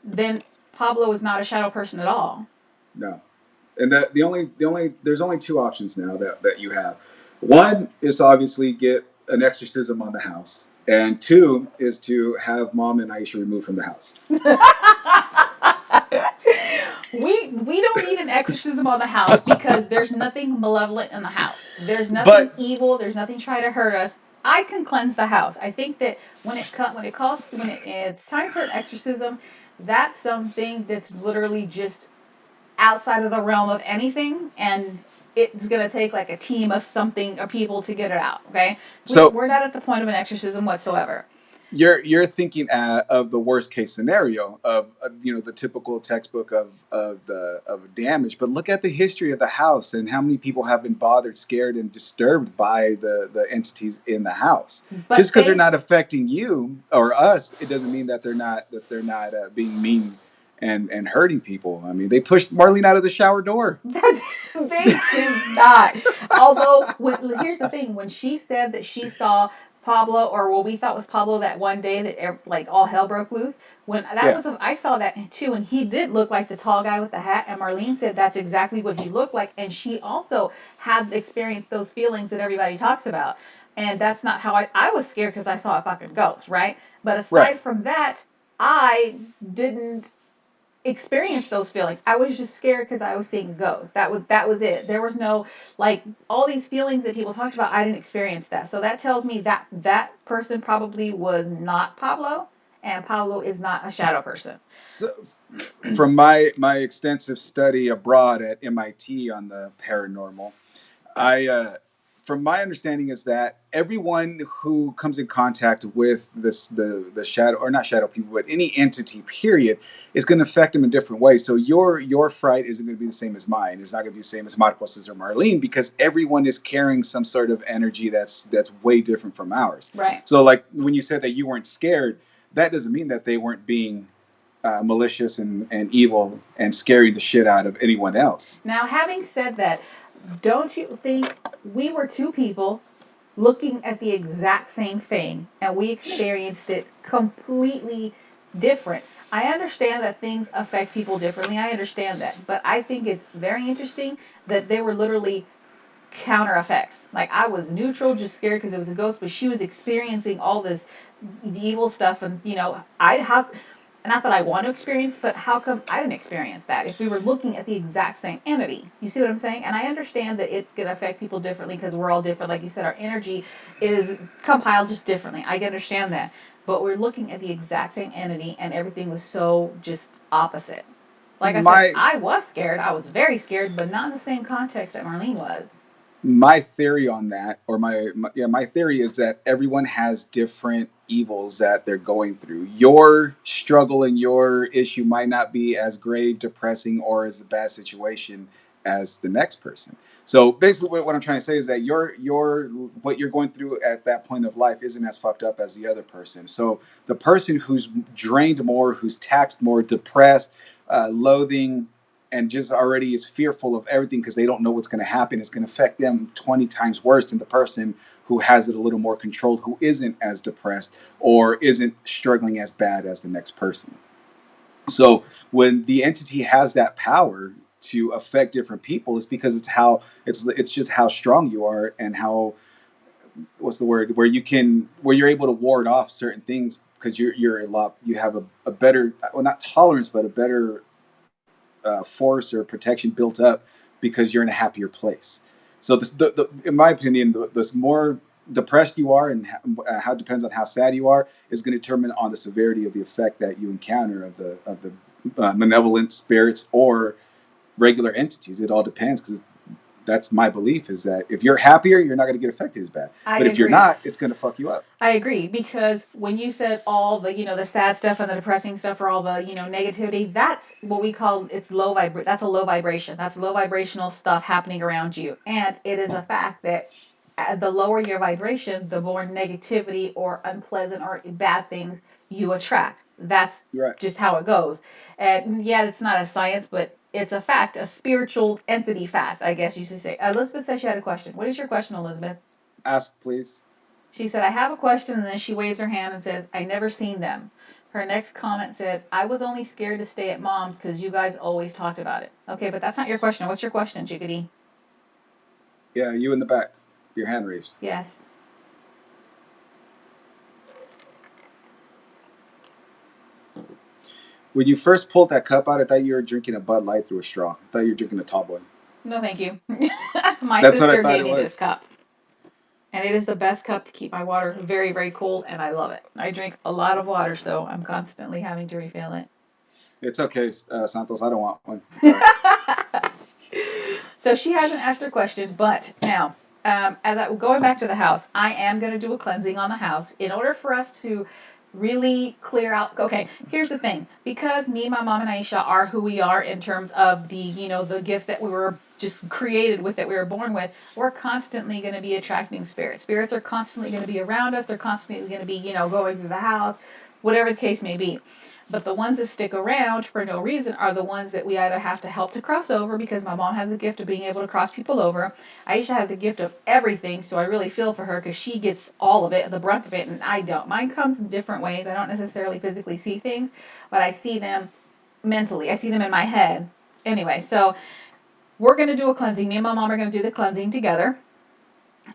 then Pablo is not a shadow person at all. No. And there's only two options now that you have. One is to obviously get an exorcism on the house, and two is to have Mom and Aisha removed from the house. We don't need an exorcism on the house because there's nothing malevolent in the house. There's nothing evil. There's nothing trying to hurt us. I can cleanse the house. I think that when it's time for an exorcism, that's something that's literally just outside of the realm of anything, and it's going to take like a team of something or people to get it out, okay? We're not at the point of an exorcism whatsoever. You're thinking of the worst case scenario of the typical textbook of damage, but look at the history of the house and how many people have been bothered, scared, and disturbed by the entities in the house. But just because they're not affecting you or us, it doesn't mean that they're not being mean and hurting people. I mean, they pushed Marlene out of the shower door. They did not. Although, here's the thing: when she said that she saw Pablo, or what we thought was Pablo, that one day that like all hell broke loose. I saw that too, and he did look like the tall guy with the hat. And Marlene said that's exactly what he looked like, and she also had experienced those feelings that everybody talks about. And that's not how I was scared because I saw a fucking ghost, right? But aside from that, I didn't experience those feelings. I was just scared because I was seeing ghosts. That was it. There was no like all these feelings that people talked about. I didn't experience that. So that tells me that that person probably was not Pablo, and Pablo is not a shadow person. So, from my extensive study abroad at MIT on the paranormal, I from my understanding is that everyone who comes in contact with the shadow, or not shadow people, but any entity period, is going to affect them in different ways. So your fright isn't going to be the same as mine. It's not going to be the same as Marcos's or Marlene, because everyone is carrying some sort of energy that's way different from ours. Right. So like when you said that you weren't scared, that doesn't mean that they weren't being malicious and evil and scaring the shit out of anyone else. Now, having said that, don't you think we were two people looking at the exact same thing and we experienced it completely different? I understand that things affect people differently. I understand that. But I think it's very interesting that they were literally counter effects. Like I was neutral, just scared because it was a ghost, but she was experiencing all this evil stuff, and I how. Not that I want to experience, but how come I didn't experience that if we were looking at the exact same entity? You see what I'm saying? And I understand that it's going to affect people differently because we're all different. Like you said, our energy is compiled just differently. I understand that. But we're looking at the exact same entity and everything was so just opposite. Like I said, My I was scared. I was very scared, but not in the same context that Marlene was. my theory on that, or my theory is that everyone has different evils that they're going through. Your struggle and your issue might not be as grave, depressing, or as a bad situation as the next person. So basically, what I'm trying to say is that your what you're going through at that point of life isn't as fucked up as the other person. So the person who's drained more, who's taxed more, depressed, loathing, and just already is fearful of everything because they don't know what's going to happen, it's going to affect them 20 times worse than the person who has it a little more controlled, who isn't as depressed or isn't struggling as bad as the next person. So when the entity has that power to affect different people, it's because it's just how strong you are, and how, what's the word, where you're able to ward off certain things, because you have a better, well, not tolerance, but a better force or protection built up because you're in a happier place. So in my opinion, the more depressed you are, and how it depends on how sad you are, is going to determine on the severity of the effect that you encounter of the malevolent spirits or regular entities. It all depends, because that's my belief, is that if you're happier, you're not going to get affected as bad. I But if you're agree. not, it's going to fuck you up. I agree, because when you said all the the sad stuff and the depressing stuff, or all the negativity, that's what we call, it's that's a low vibration. That's low vibrational stuff happening around you, and it is a fact that the lower your vibration, the more negativity or unpleasant or bad things you attract. That's You're right. just how it goes. And yeah, it's not a science, but it's a fact, a spiritual entity fact, I guess you should say. Elizabeth said she had a question. What is your question, Elizabeth? Ask, please. She said, I have a question, and then she waves her hand and says, I never seen them. Her next comment says, I was only scared to stay at mom's because you guys always talked about it. Okay, but that's not your question. What's your question, Chickadee? Yeah, you in the back. Your hand raised. Yes. When you first pulled that cup out, I thought you were drinking a Bud Light through a straw. I thought you were drinking a tall boy. No, thank you. My That's what I sister thought gave it me this was. cup. And it is the best cup to keep my water very, very cold, and I love it. I drink a lot of water, so I'm constantly having to refill it. It's okay, Santos. I don't want one. Sorry. So she hasn't asked her question, but now, going back to the house, I am going to do a cleansing on the house in order for us to really clear out. Okay, here's the thing: because me, my mom, and Aisha are who we are in terms of the the gifts that we were just created with, that we were born with, we're constantly going to be attracting spirits. Spirits are constantly going to be around us. They're constantly going to be going through the house, whatever the case may be. But the ones that stick around for no reason are the ones that we either have to help to cross over, because my mom has the gift of being able to cross people over. Aisha has the gift of everything, so I really feel for her because she gets all of it, the brunt of it, and I don't. Mine comes in different ways. I don't necessarily physically see things, but I see them mentally. I see them in my head. Anyway, so we're going to do a cleansing. Me and my mom are going to do the cleansing together.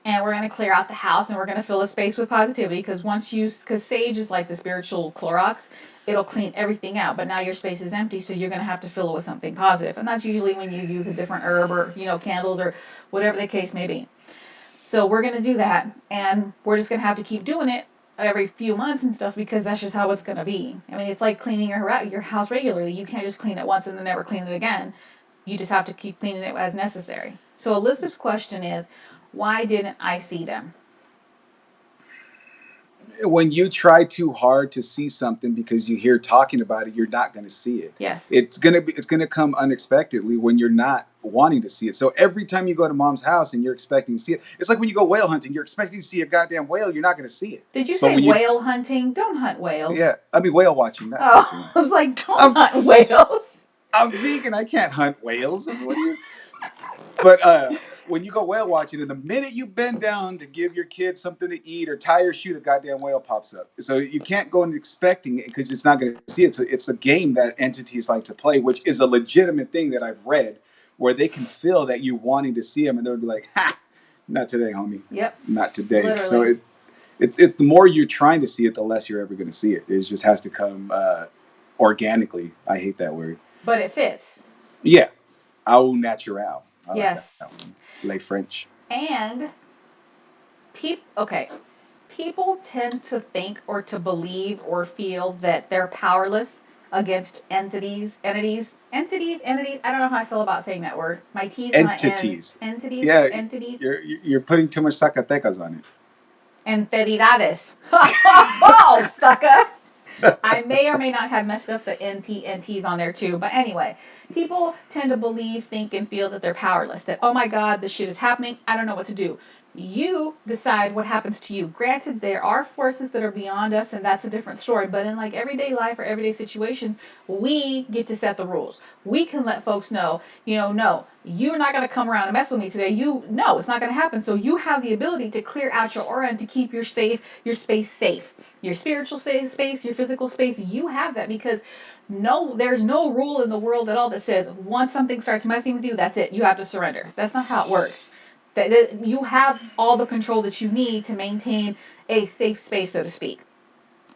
and we're going to clear out the house, and we're going to fill the space with positivity, because because sage is like the spiritual Clorox, it'll clean everything out, but now your space is empty, so you're going to have to fill it with something positive. And that's usually when you use a different herb, or candles, or whatever the case may be. So we're going to do that, and we're just going to have to keep doing it every few months and stuff, because that's just how it's going to be. I mean, it's like cleaning your house regularly. You can't just clean it once and then never clean it again. You just have to keep cleaning it as necessary. So Elizabeth's question is, why didn't I see them? When you try too hard to see something because you hear talking about it, you're not going to see it. Yes. It's going to come unexpectedly when you're not wanting to see it. So every time you go to mom's house and you're expecting to see it, it's like when you go whale hunting, you're expecting to see a goddamn whale, you're not going to see it. Did you say whale hunting? Don't hunt whales. Yeah, I mean whale watching. Not hunting. I was like, don't hunt whales. I'm vegan. I can't hunt whales. What are you? But when you go whale watching, and the minute you bend down to give your kid something to eat or tie your shoe, the goddamn whale pops up. So you can't go in expecting it because it's not going to see it. So it's a game that entities like to play, which is a legitimate thing that I've read, where they can feel that you're wanting to see them, and they'll be like, "Ha, not today, homie. Yep. Not today." Literally. So it's the more you're trying to see it, the less you're ever going to see it. It just has to come organically. I hate that word. But it fits. Yeah, au naturel. Yes. Like Le French. And people tend to think or to believe or feel that they're powerless against entities. I don't know how I feel about saying that word. My T's and my N's. Entities. Yeah, entities. You're putting too much Zacatecas on it. Entidades. Oh, sucker. I may or may not have messed up the NTs on there too. But anyway, people tend to believe, think, and feel that they're powerless. That, oh my God, this shit is happening. I don't know what to do. You decide what happens to you. Granted, there are forces that are beyond us, and that's a different story. But in like everyday life or everyday situations, we get to set the rules. We can let folks know, no, you're not going to come around and mess with me today. No, it's not going to happen. So you have the ability to clear out your aura and to keep your space safe. Your spiritual space, your physical space, you have that, because there's no rule in the world at all that says once something starts messing with you, that's it. You have to surrender. That's not how it works. That you have all the control that you need to maintain a safe space, so to speak.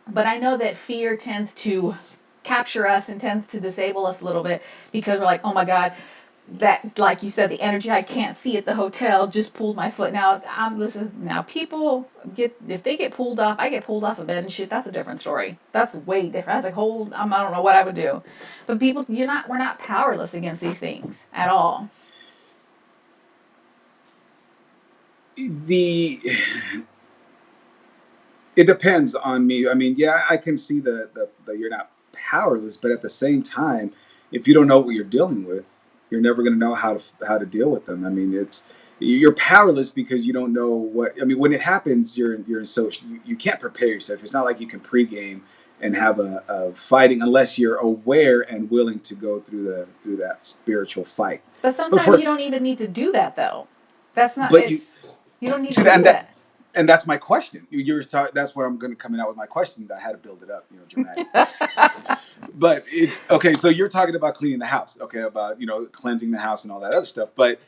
But I know that fear tends to capture us and tends to disable us a little bit, because we're like, oh my God, that, like you said, the energy I can't see at the hotel just pulled my foot. Now people if they get pulled off, I get pulled off of bed and shit. That's a different story. That's way different. That's like I don't know what I would do. But people, we're not powerless against these things at all. It depends on me. I mean, yeah, I can see the you're not powerless, but at the same time, if you don't know what you're dealing with, you're never going to know how to deal with them. I mean, you're powerless because you don't know what. I mean, when it happens, you're so you can't prepare yourself. It's not like you can pregame and have a fighting unless you're aware and willing to go through that spiritual fight. But sometimes you don't even need to do that, though. That's not. But you don't need to do that. And that's my question. That's where I'm going to come out with my question. I had to build it up, dramatic. But it's okay. So you're talking about cleaning the house, okay? About cleansing the house and all that other stuff. But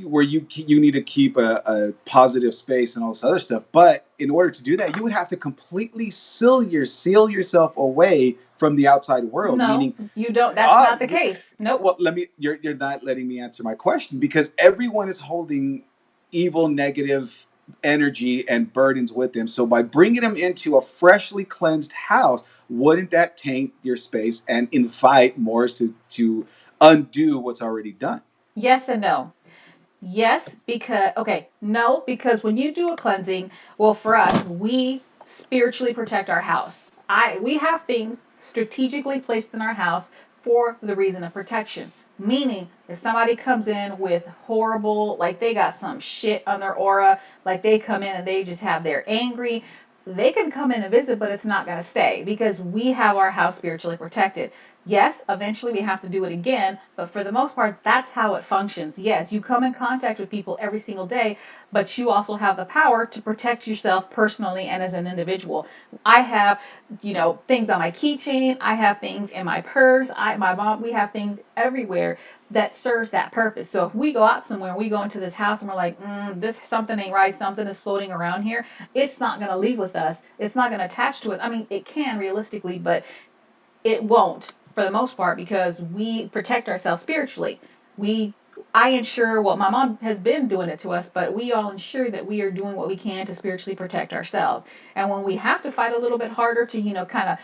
where you need to keep a positive space and all this other stuff. But in order to do that, you would have to completely seal yourself away from the outside world. No, meaning you don't. That's not the case. Nope. Well, you're not letting me answer my question, because everyone is holding evil, negative energy and burdens with them. So by bringing them into a freshly cleansed house, wouldn't that taint your space and invite more to undo what's already done? Yes and no. Yes, because when you do a cleansing, well, for us, we spiritually protect our house. We have things strategically placed in our house for the reason of protection. Meaning, if somebody comes in with horrible, like they got some shit on their aura, like they come in and they're angry, they can come in and visit, but it's not going to stay, because we have our house spiritually protected. Yes, eventually we have to do it again, but for the most part, that's how it functions. Yes, you come in contact with people every single day, but you also have the power to protect yourself personally and as an individual. I have, things on my keychain. I have things in my purse. My mom, we have things everywhere that serves that purpose. So if we go out somewhere, we go into this house and we're like, this something ain't right, something is floating around here, it's not going to leave with us. It's not going to attach to us. I mean, it can realistically, but it won't for the most part because we protect ourselves spiritually. We I ensure, well, my mom has been doing it to us, but we all ensure that we are doing what we can to spiritually protect ourselves. And when we have to fight a little bit harder to, kind of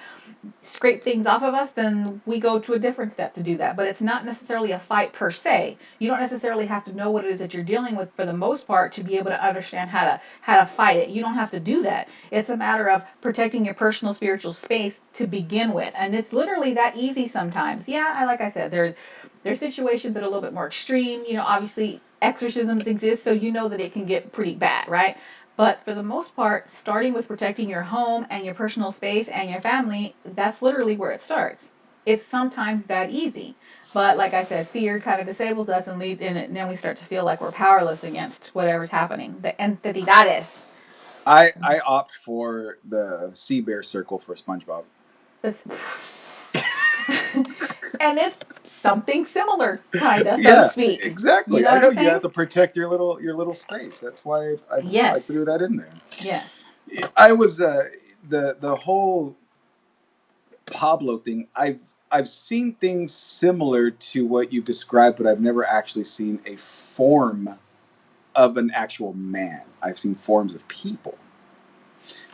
scrape things off of us, then we go to a different step to do that. But it's not necessarily a fight per se. You don't necessarily have to know what it is that you're dealing with for the most part to be able to understand how to fight it. You don't have to do that. It's a matter of protecting your personal spiritual space to begin with. And it's literally that easy sometimes. Yeah, like I said, there's situations that are a little bit more extreme. Obviously exorcisms exist, so you know that it can get pretty bad, right? But for the most part, starting with protecting your home and your personal space and your family, that's literally where it starts. It's sometimes that easy. But like I said, fear kind of disables us and leads in it, and then we start to feel like we're powerless against whatever's happening. The entidades. I opt for the sea bear circle for SpongeBob. This, and it's something similar, kind of, so to Yeah, speak. You exactly. know I what know I'm you have saying? to protect your little space. That's why I Yes. threw that in there. Yes. I was the whole Pablo thing. I've seen things similar to what you've described, but I've never actually seen a form of an actual man. I've seen forms of people.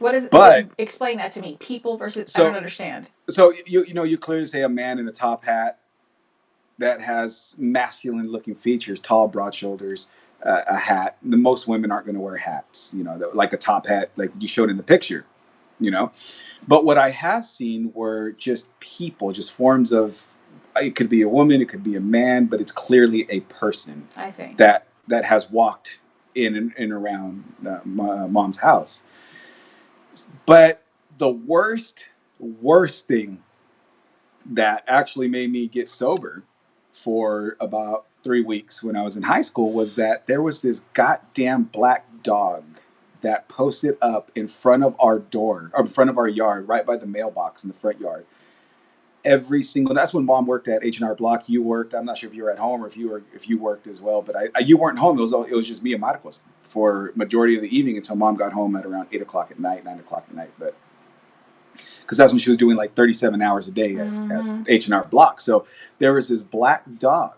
What is? But Explain that to me. People versus. I don't so understand. so you clearly say a man in a top hat that has masculine looking features, tall, broad shoulders, a hat. The most women aren't going to wear hats, like a top hat, like you showed in the picture, you know. But what I have seen were just people, just forms of. It could be a woman, it could be a man, but it's clearly a person I see. that has walked in and around my mom's house. But the worst thing that actually made me get sober for about 3 weeks when I was in high school was that there was this goddamn black dog that posted up in front of our door, or in front of our yard, right by the mailbox in the front yard. Every single that's when mom worked at H&R Block. You worked. I'm not sure if you were at home or if you worked as well, but you weren't home. It was just me and Marcos for majority of the evening until mom got home at around 8 o'clock at night, 9 o'clock at night. But because that's when she was doing like 37 hours a day at Mm-hmm. H&R Block. So there was this black dog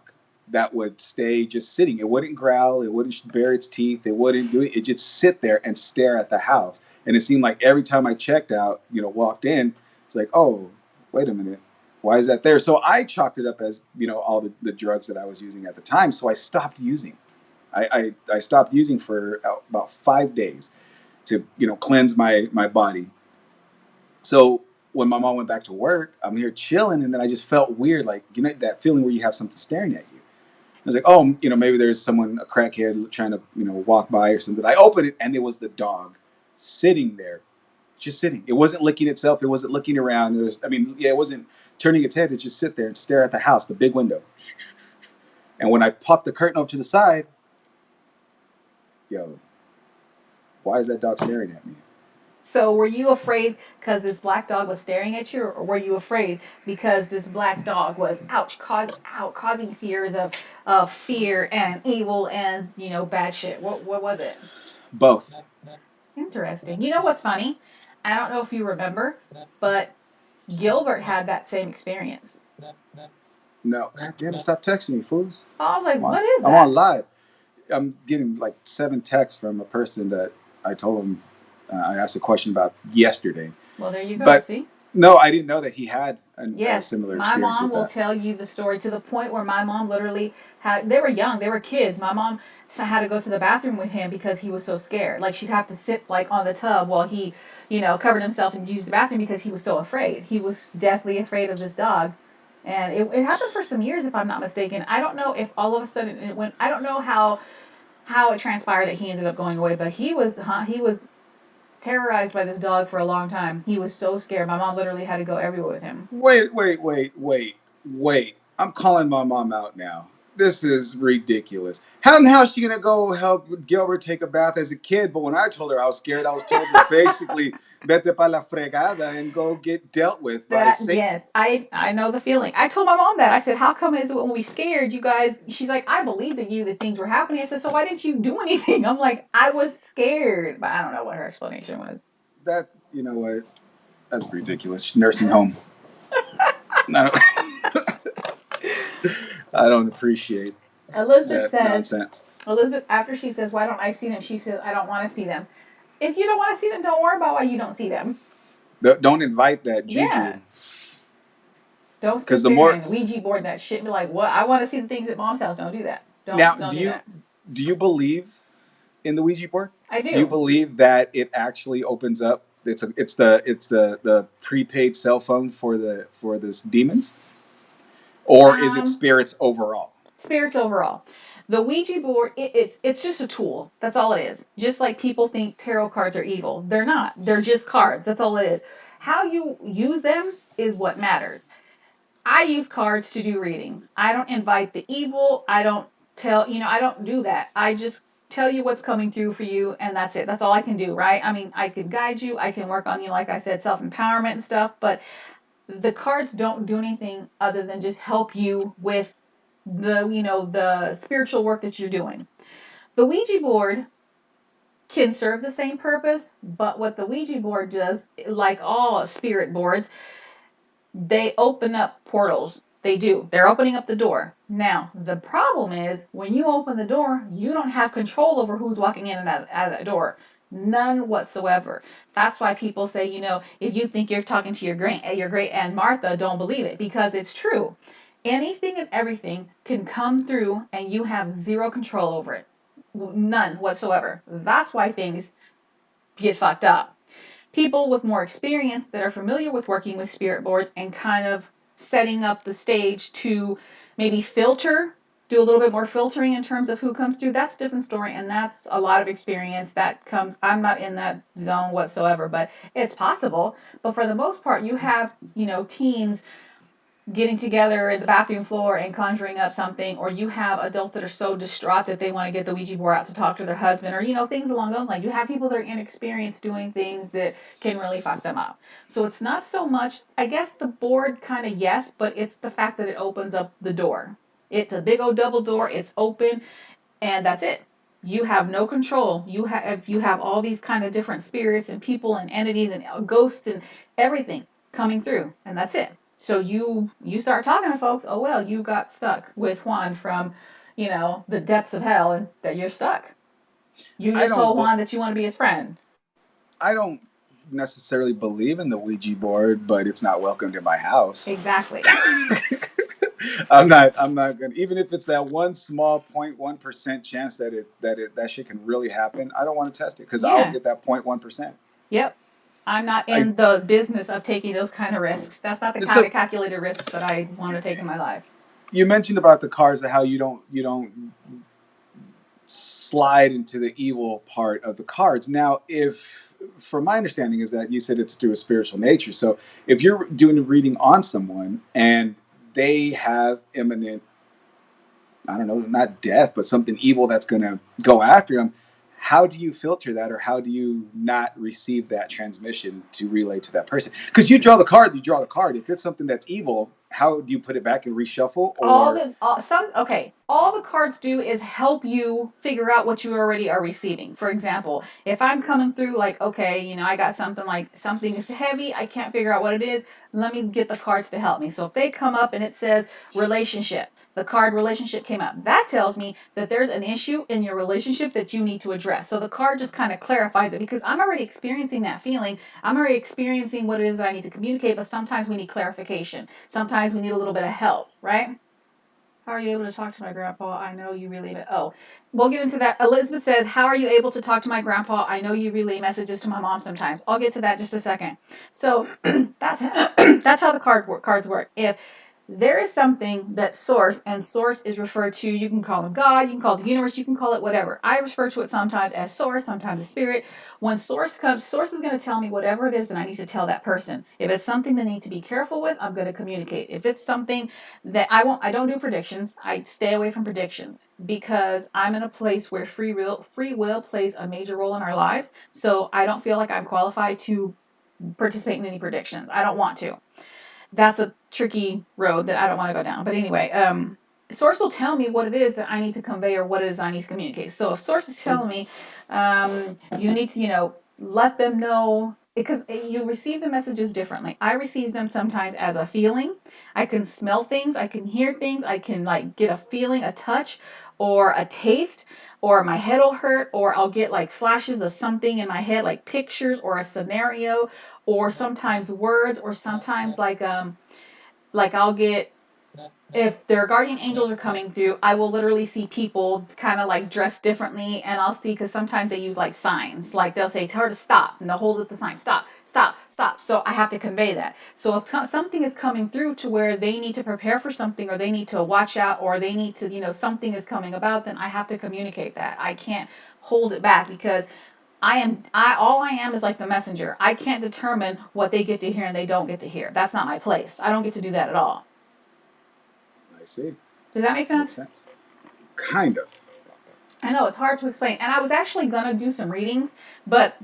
that would stay just sitting. It wouldn't growl. It wouldn't bare its teeth. It wouldn't do it. It just sit there and stare at the house. And it seemed like every time I checked out, walked in, it's like, oh, wait a minute. Why is that there? So I chalked it up as, all the drugs that I was using at the time. So I stopped using. I stopped using for about 5 days to, cleanse my body. So when my mom went back to work, I'm here chilling, and then I just felt weird, like that feeling where you have something staring at you. I was like, oh, maybe there's someone, a crackhead, trying to walk by or something. I opened it, and it was the dog sitting there, just sitting. It wasn't licking itself. It wasn't looking around. It wasn't turning its head. It just sit there and stare at the house, the big window. And when I popped the curtain over to the side, yo, why is that dog staring at me? So were you afraid because this black dog was staring at you, or were you afraid because this black dog was causing fears of fear and evil and bad shit? What was it? Both. Interesting. You know what's funny? I don't know if you remember, but Gilbert had that same experience. No, God damn it, stop texting me, fools. I was like, I'm on, what is I'm on that? live. I'm getting like 7 texts from a person that I told him I asked a question about yesterday. Well, there you go. But See? no, I didn't know that he had a Yes, similar my experience mom with will that. tell you the story to the point where my mom literally they were young, they were kids. My mom had to go to the bathroom with him because he was so scared. Like she'd have to sit like on the tub while he, covered himself and used the bathroom because he was so afraid. He was deathly afraid of this dog. And it happened for some years, if I'm not mistaken. I don't know if all of a sudden it went. I don't know how it transpired that he ended up going away, but he was terrorized by this dog for a long time. He was so scared. My mom literally had to go everywhere with him. Wait. I'm calling my mom out now. This is ridiculous. How in the hell is she gonna go help Gilbert take a bath as a kid? But when I told her I was scared, I was told to basically vete pa la fregada and go get dealt with by That Satan. yes, I know the feeling. I told my mom that. I said, "How come is it when we scared you guys?" She's like, "I believed in you that things were happening." I said, "So why didn't you do anything?" I'm like, "I was scared," but I don't know what her explanation was. That you know what? That's ridiculous. Nursing home. I don't, I don't appreciate Elizabeth that says, nonsense. Elizabeth, after she says, "Why don't I see them?" She says, "I don't want to see them." If you don't want to see them, don't worry about why you don't see them. Don't invite that juju. Yeah. Don't sit Because the there more and Ouija board that shit and be like, "What? I want to see the things at mom's house." Don't do that. now, Don't do that. do you believe in the Ouija board? I Do you do. believe that it actually opens up? It's the prepaid cell phone for this demons, or is it Um, spirits overall? Spirits overall. The Ouija board, it's just a tool. That's all it is. Just like people think tarot cards are evil. They're not. They're just cards. That's all it is. How you use them is what matters. I use cards to do readings. I don't invite the evil. I don't I don't do that. I just tell you what's coming through for you, and that's it. That's all I can do, right? I mean, I can guide you. I can work on you, like I said, self empowerment and stuff, but the cards don't do anything other than just help you with the spiritual work that you're doing. The Ouija board can serve the same purpose, but what the Ouija board does, like all spirit boards, they open up portals. They do. They're opening up the door. Now, the problem is when you open the door, you don't have control over who's walking in and out of that door. None whatsoever. That's why people say, if you think you're talking to your great Aunt Martha, don't believe it because it's true. Anything and everything can come through and you have zero control over it. None whatsoever. That's why things get fucked up. People with more experience that are familiar with working with spirit boards and kind of setting up the stage to maybe do a little bit more filtering in terms of who comes through, that's a different story, and that's a lot of experience that comes. I'm not in that zone whatsoever, but it's possible. But for the most part, you have teens getting together at the bathroom floor and conjuring up something, or you have adults that are so distraught that they want to get the Ouija board out to talk to their husband, or things along those lines. You have people that are inexperienced doing things that can really fuck them up. So it's not so much, I guess, the board kind of yes, but it's the fact that it opens up the door. It's a big old double door. It's open, and that's it. You have no control. You have all these kind of different spirits and people and entities and ghosts and everything coming through, and that's it. So you start talking to folks. Oh well, you got stuck with Juan from, the depths of hell, and that you're stuck. You I just don't. told Juan that you want to be his friend. I don't necessarily believe in the Ouija board, but it's not welcomed in my house. Exactly. I'm not gonna, even if it's that one small 0.1% chance that shit can really happen. I don't want to test it because I'll Yeah. get that 0.1%. Yep. I'm not I in the business of taking those kind of risks. That's not the kind so of calculated risks that I want to take in my life. you mentioned about the cards and how you don't slide into the evil part of the cards. Now, if from my understanding is that you said it's through a spiritual nature. So if you're doing a reading on someone and they have imminent, I don't know, not death, but something evil that's going to go after them, how do you filter that, or how do you not receive that transmission to relay to that person? Because you draw the card, If it's something that's evil, how do you put it back and reshuffle? All Or the some okay, all the cards do is help you figure out what you already are receiving. For example, if I'm coming through like, okay, I got something like something is heavy, I can't figure out what it is, let me get the cards to help me. So if they come up and it says relationship, the card relationship came up, that tells me that there's an issue in your relationship that you need to address. So the card just kind of clarifies it because I'm already experiencing that feeling. I'm already experiencing what it is that I need to communicate, but sometimes we need clarification. Sometimes we need a little bit of help, right? How are you able to talk to my grandpa? I know you relay it. Oh, we'll get into that. Elizabeth says, how are you able to talk to my grandpa? I know you relay messages to my mom sometimes. I'll get to that just a second. So that's that's how the cards work. If there is something that source, and source is referred to, you can call him God, you can call it the universe, you can call it whatever. I refer to it sometimes as source, sometimes as spirit. When source comes, source is going to tell me whatever it is that I need to tell that person. If it's something that I need to be careful with, I'm going to communicate. If it's something that I don't do predictions. I stay away from predictions because I'm in a place where free will plays a major role in our lives. So I don't feel like I'm qualified to participate in any predictions. I don't want to. That's a tricky road that I don't want to go down. But anyway, source will tell me what it is that I need to convey or what it is I need to communicate. So if source is telling me, you need to, let them know because you receive the messages differently. I receive them sometimes as a feeling. I can smell things, I can hear things, I can like get a feeling, a touch, or a taste, or my head will hurt, or I'll get like flashes of something in my head, like pictures or a scenario, or sometimes words, or sometimes like I'll get, if their guardian angels are coming through, I will literally see people kind of like dressed differently, and I'll see because sometimes they use like signs, like they'll say tell her to stop, and they'll hold up the sign, stop, stop, stop. So I have to convey that. So if something is coming through to where they need to prepare for something, or they need to watch out, or they need to, something is coming about, then I have to communicate that. I can't hold it back because all I am is like the messenger. I can't determine what they get to hear and they don't get to hear. That's not my place. I don't get to do that at all. I see. Does that make Makes sense? sense. Kind of. I know it's hard to explain. And I was actually gonna do some readings, but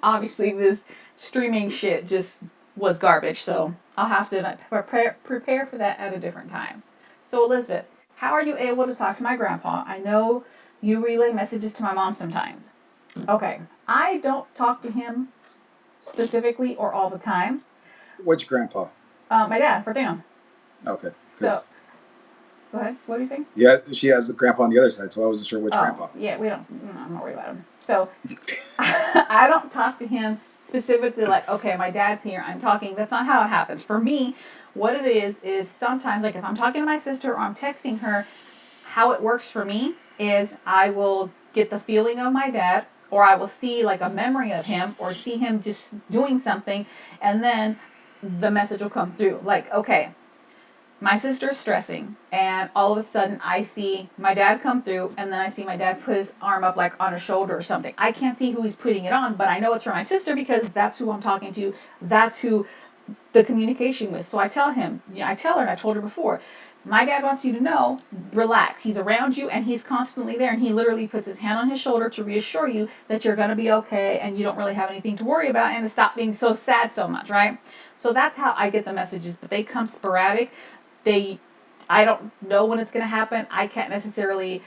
obviously this streaming shit just was garbage. So I'll have to prepare for that at a different time. So Elizabeth, how are you able to talk to my grandpa? I know you relay messages to my mom sometimes. Okay, I don't talk to him specifically or all the time. Which grandpa? My dad, for Tino. Okay. So, go ahead. What were you saying? Yeah, she has the grandpa on the other side, so I wasn't sure which grandpa. Yeah, we don't. I'm not worried about him. So, I don't talk to him specifically like, okay, my dad's here, I'm talking. That's not how it happens. For me, what it is sometimes like if I'm talking to my sister or I'm texting her, how it works for me is I will get the feeling of my dad, or I will see like a memory of him, or see him just doing something, and then the message will come through. Like, okay, my sister's stressing, and all of a sudden I see my dad come through, and then I see my dad put his arm up like on her shoulder or something. I can't see who he's putting it on, but I know it's for my sister because that's who I'm talking to. That's who the communication with. So I tell him, I tell her, and I told her before, my dad wants you to know, relax. He's around you and he's constantly there, and he literally puts his hand on his shoulder to reassure you that you're going to be okay and you don't really have anything to worry about, and to stop being so sad so much, right? So that's how I get the messages, but they come sporadic. They I don't know when it's going to happen. I can't necessarily,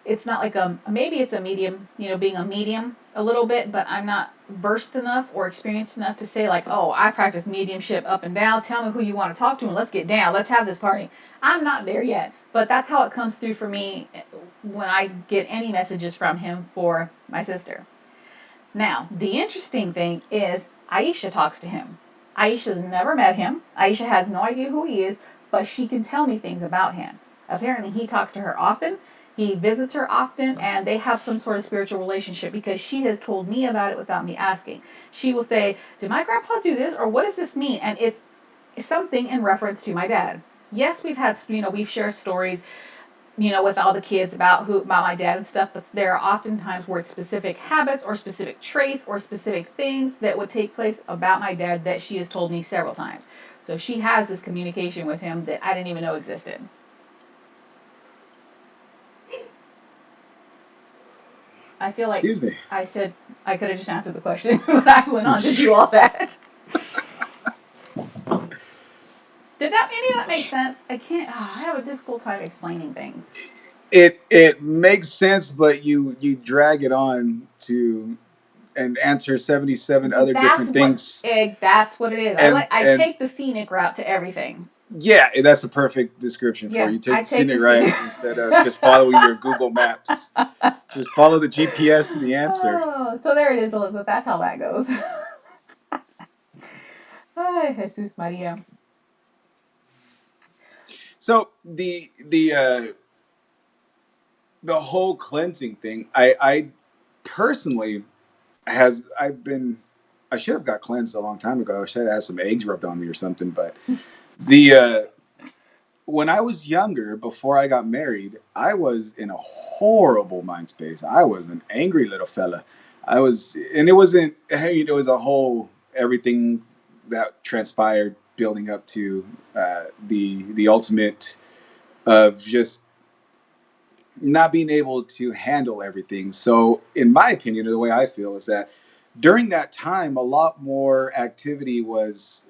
it's not like maybe it's a medium, being a medium a little bit, but I'm not versed enough or experienced enough to say like, oh, I practice mediumship up and down. Tell me who you want to talk to and let's get down. Let's have this party. I'm not there yet, but that's how it comes through for me when I get any messages from him for my sister. Now, the interesting thing is Aisha talks to him. Aisha's never met him. Aisha has no idea who he is, but she can tell me things about him. Apparently, he talks to her often. He visits her often, and they have some sort of spiritual relationship because she has told me about it without me asking. She will say, did my grandpa do this? Or what does this mean? And it's something in reference to my dad. Yes, we've shared stories, with all the kids about my dad and stuff, but there are often times where it's specific habits or specific traits or specific things that would take place about my dad that she has told me several times. So she has this communication with him that I didn't even know existed. I feel like Excuse me. I said I could have just answered the question, but I went on to do all that. Did any of that make sense? I can't. I have a difficult time explaining things. It makes sense, but you drag it on to and answer 77 other different things. That's what it is. I take the scenic route to everything. Yeah, that's a perfect description for you. Take the scenic route instead of just following your Google Maps. Just follow the GPS to the answer. Oh, so there it is, Elizabeth. That's how that goes. Ay, Jesus Maria. So the whole cleansing thing, I personally I should have got cleansed a long time ago. I should have had some eggs rubbed on me or something, but the when I was younger, before I got married, I was in a horrible mind space. I was an angry little fella. I was, and it wasn't. Hey, it was a whole everything that transpired building up to the ultimate of just not being able to handle everything. So, in my opinion, or the way I feel is that during that time, a lot more activity was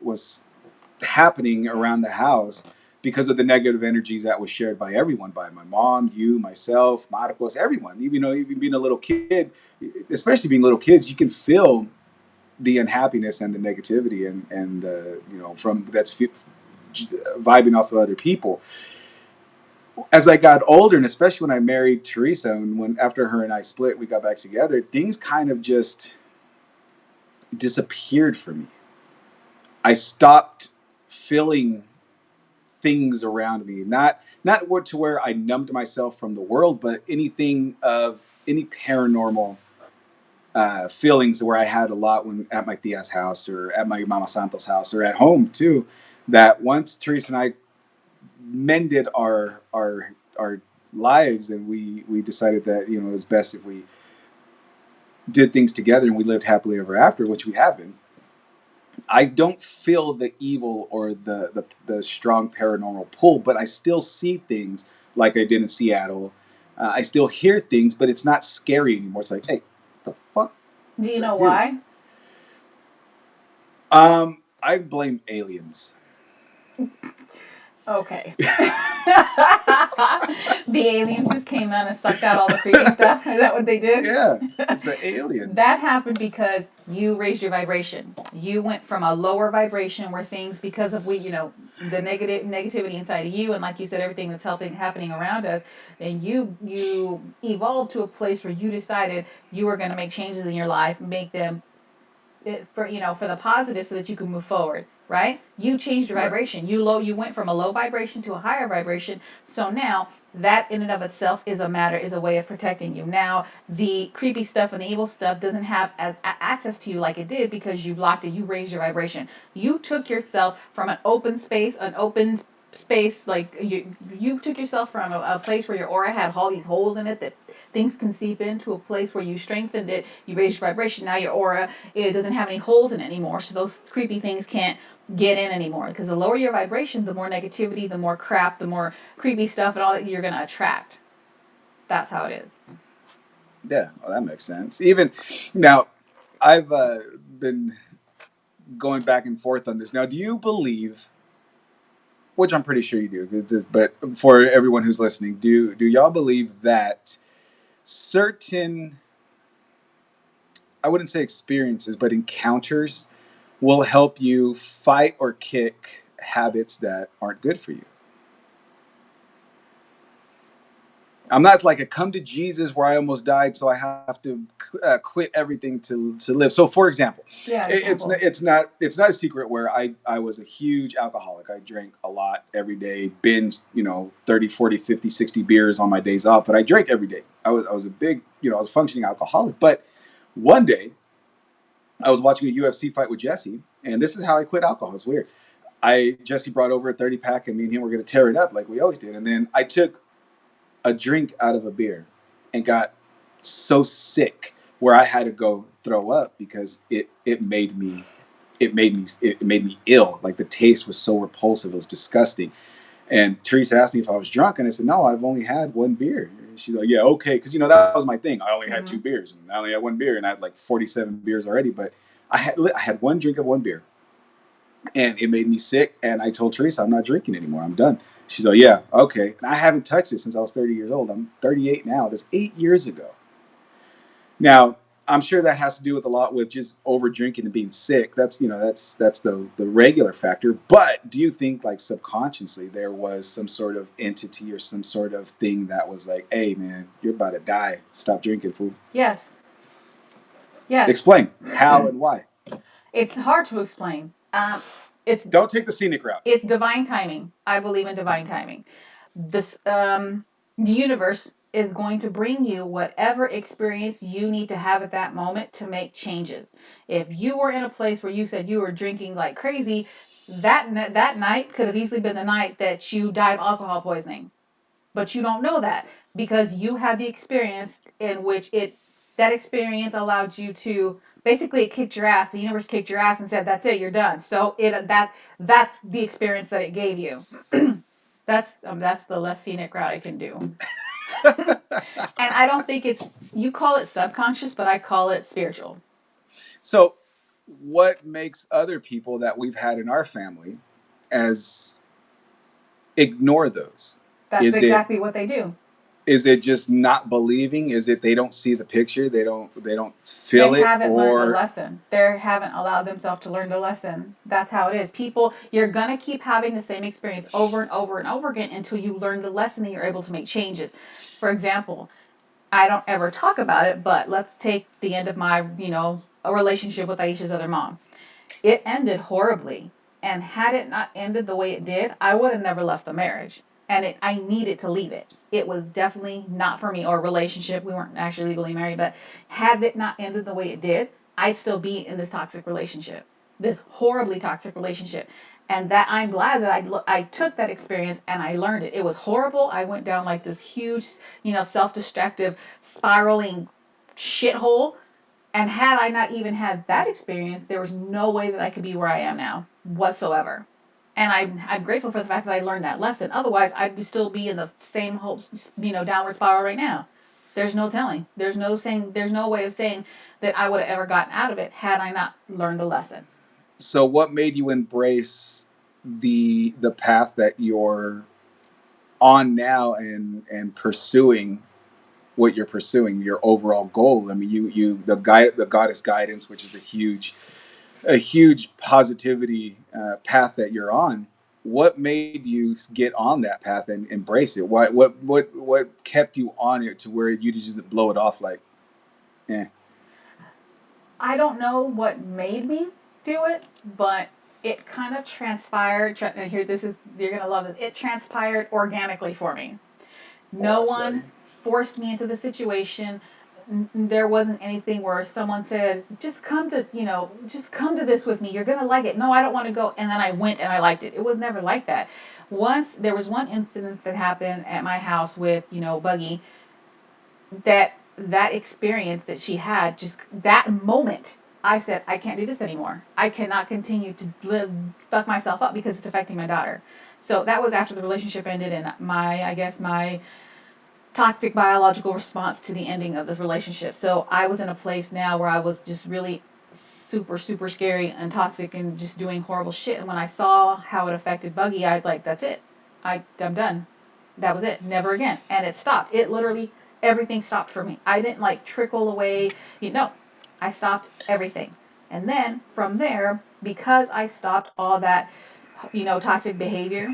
happening around the house because of the negative energies that was shared by everyone, by my mom, you, myself, Marcos, everyone. Even being a little kid, especially being little kids, you can feel the unhappiness and the negativity and from that's vibing off of other people. As I got older, and especially when I married Teresa, and when after her and I split, we got back together. Things kind of just disappeared for me. I stopped feeling things around me. Not to where I numbed myself from the world, but anything of any paranormal feelings where I had a lot when at my tia's house or at my mama santo's house or at home too. That once Teresa and I mended our lives and we decided that it was best if we did things together and we lived happily ever after, which we have been. I don't feel the evil or the strong paranormal pull, but I still see things like I did in Seattle. I still hear things, but it's not scary anymore. It's like, hey, the fuck, Do you know dude. why? I blame aliens. Okay. The aliens just came in and sucked out all the creepy stuff. Is that what they did? Yeah, it's the aliens. That happened because you raised your vibration. You went from a lower vibration where things, because of the negativity inside of you, and like you said, everything that's happening around us, and you evolved to a place where you decided you were going to make changes in your life, make them for the positive so that you can move forward, right? You changed your Right. vibration. You went from a low vibration to a higher vibration. So now that in and of itself is a way of protecting you. Now the creepy stuff and the evil stuff doesn't have as access to you like it did because you blocked it. You raised your vibration. You took yourself from an open space, like you took yourself from a place where your aura had all these holes in it that things can seep into, a place where you strengthened it, you raised your vibration. Now your aura, it doesn't have any holes in it anymore, so those creepy things can't get in anymore. Because the lower your vibration, the more negativity, the more crap, the more creepy stuff and all that you're going to attract. That's how it is. Yeah, well, that makes sense. Even now, I've been going back and forth on this. Now, do you believe, which I'm pretty sure you do, but for everyone who's listening, do y'all believe that certain, I wouldn't say experiences, but encounters will help you fight or kick habits that aren't good for you? I'm not like a come to Jesus where I almost died, so I have to quit everything to live. So, for example, Yeah, it's example. it's not a secret where I was a huge alcoholic. I drank a lot every day, binge 30, 40, 50, 60 beers on my days off, but I drank every day. I was a big I was a functioning alcoholic. But one day I was watching a UFC fight with Jesse, and this is how I quit alcohol. It's weird. Jesse brought over a 30 pack, and me and him were going to tear it up like we always did, and then I took a drink out of a beer and got so sick where I had to go throw up because it made me ill. Like the taste was so repulsive, it was disgusting. And Teresa asked me if I was drunk, and I said no, I've only had one beer. And she's like, yeah, okay, because that was my thing. I only had Mm-hmm. two beers, and I only had one beer, and I had like 47 beers already. But I had one drink of one beer, and it made me sick. And I told Teresa, I'm not drinking anymore. I'm done. She's like, yeah, okay. And I haven't touched it since I was 30 years old. I'm 38 now. That's 8 years ago. Now, I'm sure that has to do with a lot with just over drinking and being sick. That's the regular factor. But do you think like subconsciously there was some sort of entity or some sort of thing that was like, hey man, you're about to die. Stop drinking, fool. Yes. Yes. Explain how and why. It's hard to explain. It's Don't take the scenic route. it's divine timing. I believe in divine timing. The universe is going to bring you whatever experience you need to have at that moment to make changes. If you were in a place where you said you were drinking like crazy, that night could have easily been the night that you died of alcohol poisoning. But you don't know that because you had the experience in which that experience allowed you to basically it kicked your ass. The universe kicked your ass and said, "That's it, you're done." So that's the experience that it gave you. That's the less scenic route I can do. And I don't think it's you call it subconscious, but I call it spiritual. So, what makes other people that we've had in our family as ignore those? That's Is it exactly what they do. is it just not believing? Is it they don't see the picture? They don't They feel it, haven't learned the or lesson. They haven't allowed themselves to learn the lesson. That's how it is. People, you're going to keep having the same experience over and over and over again until you learn the lesson and you're able to make changes. For example, I don't ever talk about it, but let's take the end of my, a relationship with Aisha's other mom. It ended horribly. And had it not ended the way it did, I would have never left the marriage. And I needed to leave it. It was definitely not for me or a relationship. We weren't actually legally married, but had it not ended the way it did, I'd still be in this toxic relationship, this horribly toxic relationship. And that I'm glad that I took that experience and I learned it. It was horrible. I went down like this huge, self-destructive, spiraling shithole, and had I not even had that experience, there was no way that I could be where I am now whatsoever. And I'm grateful for the fact that I learned that lesson. Otherwise, I'd still be in the same whole, downward spiral right now. There's no telling. There's no saying. There's no way of saying that I would have ever gotten out of it had I not learned the lesson. so what made you embrace the path that you're on now and pursuing what you're pursuing, your overall goal? I mean, the goddess guidance, which is a huge positivity path that you're on. What made you get on that path and embrace it? What kept you on it to where you just blow it off like, eh? I don't know what made me do it, but it kind of transpired. And here, you're gonna love this. It transpired organically for me. Oh, No that's right. one forced me into the situation. There wasn't anything where someone said, just come to this with me. You're going to like it. No, I don't want to go. And then I went and I liked it. It was never like that. There was one incident that happened at my house with, Buggy, that experience that she had, just that moment, I said, I can't do this anymore. I cannot continue to fuck myself up because it's affecting my daughter. So that was after the relationship ended, and I guess my toxic biological response to the ending of this relationship. So I was in a place now where I was just really super, super scary and toxic and just doing horrible shit. And when I saw how it affected Buggy, I was like, that's it. I'm done. That was it. Never again. And it stopped. It literally, everything stopped for me. I didn't like trickle away. I stopped everything. And then from there, because I stopped all that, toxic behavior,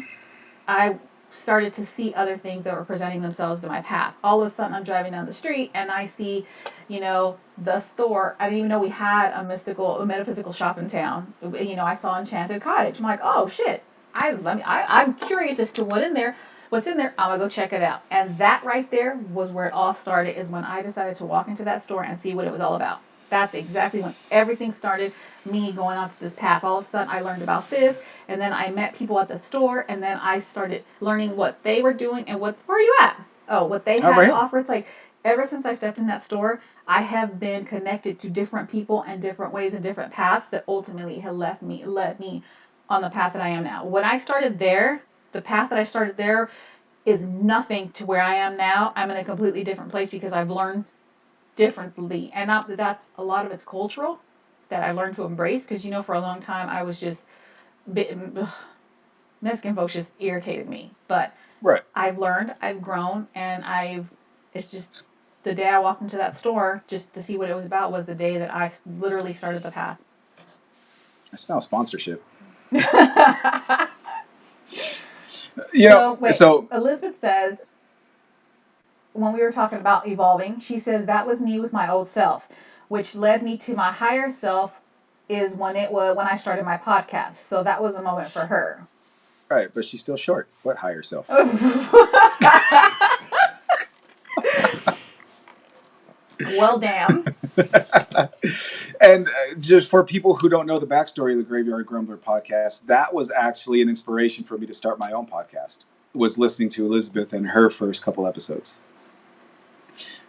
I started to see other things that were presenting themselves to my path. All of a sudden, I'm driving down the street and I see, the store. I didn't even know we had a metaphysical shop in town. I saw Enchanted Cottage. I'm like, oh shit. I'm curious as to what's in there. I'm gonna go check it out. And that right there was where it all started. Is when I decided to walk into that store and see what it was all about. That's exactly when everything started. Me going onto this path. All of a sudden, I learned about this, and then I met people at the store, and then I started learning what they were doing and where are you at? Oh, what they Oh, had right to here. offer. It's like ever since I stepped in that store, I have been connected to different people and different ways and different paths that ultimately have led me on the path that I am now. When I started there, the path that I started there is nothing to where I am now. I'm in a completely different place because I've learned differently, and not that that's a lot of it's cultural that I learned to embrace. Because for a long time I was just Mexican folks just irritated me, but Right. I've learned, I've grown, and it's just the day I walked into that store just to see what it was about was the day that I literally started the path. I smell sponsorship. So wait, So Elizabeth says, when we were talking about evolving, she says that was me with my old self, which led me to my higher self is when I started my podcast. So that was a moment for her. right, but she's still short. What higher self? Well, damn. And just for people who don't know the backstory of the Graveyard Grumbler podcast, that was actually an inspiration for me to start my own podcast. Was listening to Elizabeth and her first couple episodes,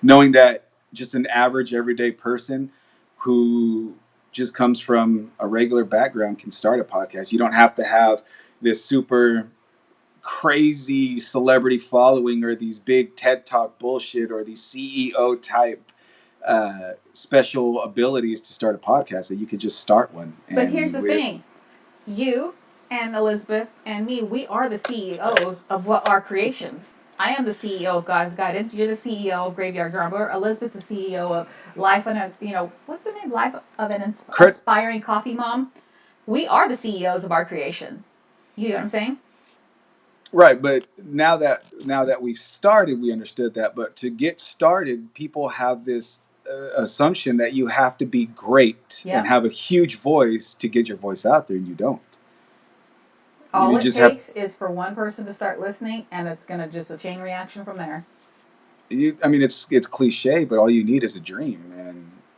knowing that just an average everyday person who just comes from a regular background can start a podcast. You don't have to have this super crazy celebrity following or these big TED Talk bullshit or these CEO type special abilities to start a podcast. That you could just start one. But here's the thing. You and Elizabeth and me, we are the CEOs of what our creations. I am the CEO of God's Guidance. You're the CEO of Graveyard Grumbler. Elizabeth's the CEO of Life on a, what's the name? Life of an Aspiring Coffee Mom. We are the CEOs of our creations. You know what I'm saying? Right, but now that we've started, we understood that. But to get started, people have this assumption that you have to be great and have a huge voice to get your voice out there, and you don't. All it takes is for one person to start listening, and it's gonna just a chain reaction from there. It's cliche, but all you need is a dream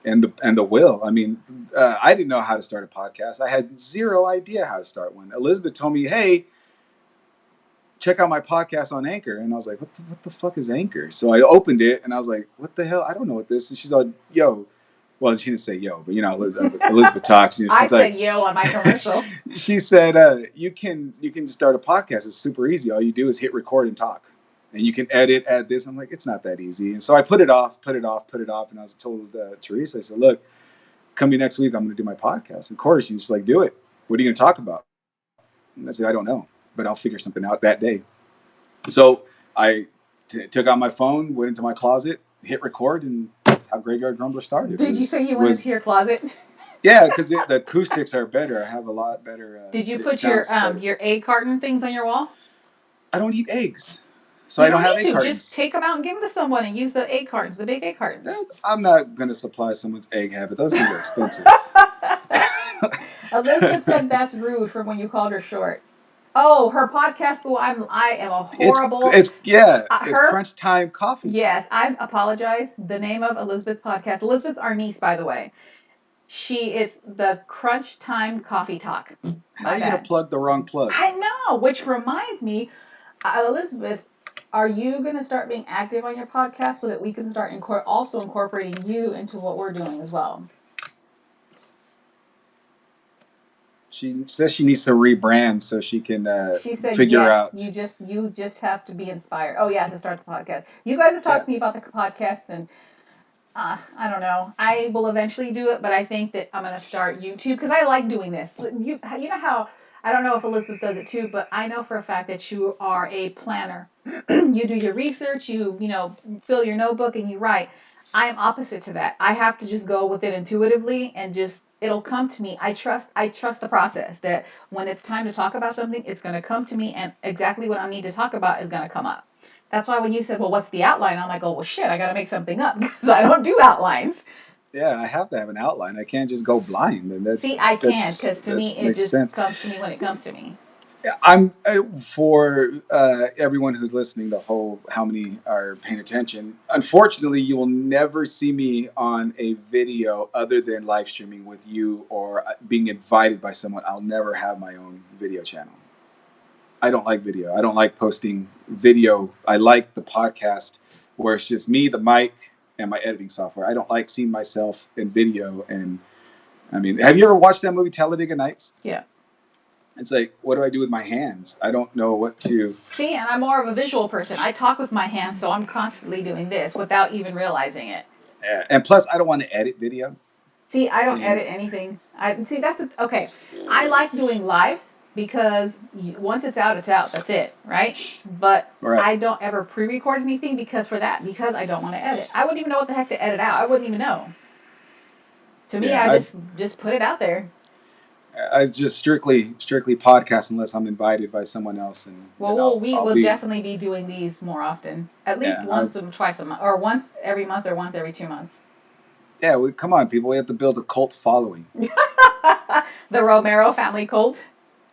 and the will. I mean, I didn't know how to start a podcast. I had zero idea how to start one. Elizabeth told me, "Hey, check out my podcast on Anchor," and I was like, "What the fuck is Anchor?" So I opened it, and I was like, "What the hell? I don't know what this is." She's like, "Yo." Well, she didn't say yo, but Elizabeth talks. She's I said yo on my commercial. She said, "You can start a podcast. It's super easy. All you do is hit record and talk, and you can edit, add this." I'm like, "It's not that easy." And so I put it off, and I was told Teresa, I said, "Look, come here next week. I'm going to do my podcast." And of course, she's just like, "Do it. What are you going to talk about?" And I said, "I don't know, but I'll figure something out that day." So I took out my phone, went into my closet, hit record, and that's how Graveyard Grumbler started. Did you say you went into your closet? Yeah, because the acoustics are better. I have a lot better. Did you put your egg carton things on your wall? I don't eat eggs, so I don't have egg cartons. Just take them out and give them to someone and use the egg cartons, the big egg cartons. I'm not going to supply someone's egg habit. Those things are expensive. Elizabeth said that's rude from when you called her short. Oh, her podcast. Oh, I am a horrible. It's Crunch Time Coffee. Yes, I apologize. The name of Elizabeth's podcast. Elizabeth's our niece, by the way. It's the Crunch Time Coffee Talk. How are you gonna plug the wrong plug? I know. Which reminds me, Elizabeth, are you gonna start being active on your podcast so that we can start also incorporating you into what we're doing as well? She says she needs to rebrand so she can she said, figure yes, out. You just have to be inspired. Oh yeah, to start the podcast. You guys have talked to me about the podcast, and I don't know. I will eventually do it, but I think that I'm gonna start YouTube because I like doing this. You know how I don't know if Elizabeth does it too, but I know for a fact that you are a planner. You do your research. You fill your notebook and you write. I am opposite to that. I have to just go with it intuitively and just. It'll come to me. I trust the process that when it's time to talk about something, it's going to come to me and exactly what I need to talk about is going to come up. That's why when you said, well, what's the outline? I'm like, oh, well, shit, I got to make something up because I don't do outlines. Yeah, I have to have an outline. I can't just go blind. And I can because to me, it just comes to me when it comes to me. I'm for everyone who's listening, how many are paying attention. Unfortunately, you will never see me on a video other than live streaming with you or being invited by someone. I'll never have my own video channel. I don't like video. I don't like posting video. I like the podcast where it's just me, the mic, and my editing software. I don't like seeing myself in video. And I mean, have you ever watched that movie Talladega Nights? Yeah. It's like, what do I do with my hands? I don't know what to... See, and I'm more of a visual person. I talk with my hands, so I'm constantly doing this without even realizing it. Yeah. And plus, I don't want to edit video. See, I don't edit anything. Okay. I like doing lives because once it's out, That's it, right? But I don't ever pre-record anything because I don't want to edit. I wouldn't even know what the heck to edit out. I wouldn't even know. To me, I just put it out there. I just strictly podcast unless I'm invited by someone else. And we will definitely be doing these more often, at least once or twice a month, or once every month, or once every 2 months. Yeah, come on, people. We have to build a cult following. The Romero family cult.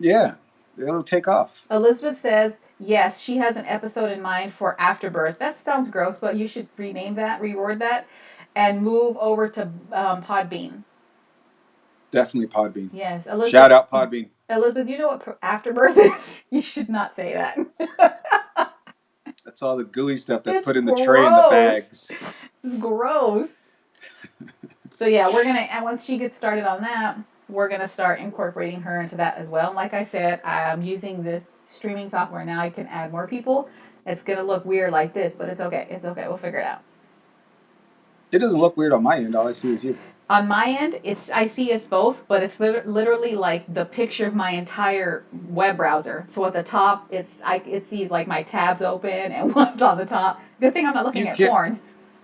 Yeah, it'll take off. Elizabeth says yes, she has an episode in mind for Afterbirth. That sounds gross, but you should reword that. and move over to Podbean. Definitely Podbean. Yes, Elizabeth. Shout out Podbean. Elizabeth, you know what afterbirth is? You should not say that. That's all the gooey stuff that's It's put in the tray and the gross. bags. It's gross. So yeah, we're gonna, and once she gets started on that, we're gonna start incorporating her into that as well. And like I said, I'm using this streaming software now. I can add more people. It's gonna look weird like this, but it's okay. It's okay. We'll figure it out. It doesn't look weird on my end. All I see is you. On my end, I see us both, but it's literally like the picture of my entire web browser. So at the top, it sees like my tabs open and what's on the top. Good thing I'm not looking at porn.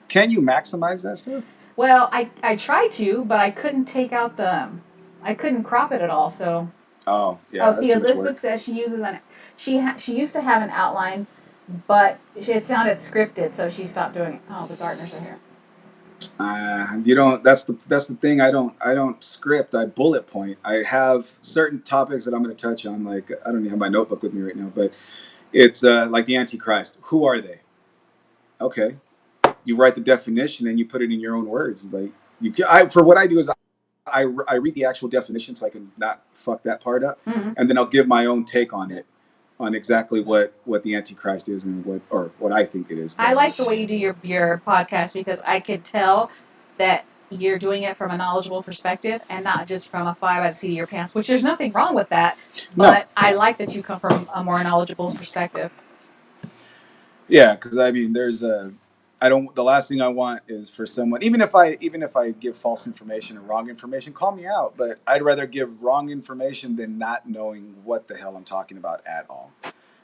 Can you maximize that stuff? Well, I tried to, but I couldn't take out I couldn't crop it at all. So. Oh yeah. Oh, see, Elizabeth says she uses she used to have an outline, but it sounded scripted, so she stopped doing it. Oh, the gardeners are here. You don't. That's the thing. I don't script. I bullet point. I have certain topics that I'm going to touch on. Like I don't even have my notebook with me right now, but it's like the Antichrist. Who are they? Okay, you write the definition and you put it in your own words. Like for what I do is I read the actual definition so I can not fuck that part up, and then I'll give my own take on it, on exactly what the Antichrist is and what I think it is. I like the way you do your podcast because I could tell that you're doing it from a knowledgeable perspective and not just from a fly by the seat of your pants, which there's nothing wrong with that, but no. I like that you come from a more knowledgeable perspective. Yeah, because I mean, the last thing I want is for someone, even if I give false information or wrong information, call me out. But I'd rather give wrong information than not knowing what the hell I'm talking about at all.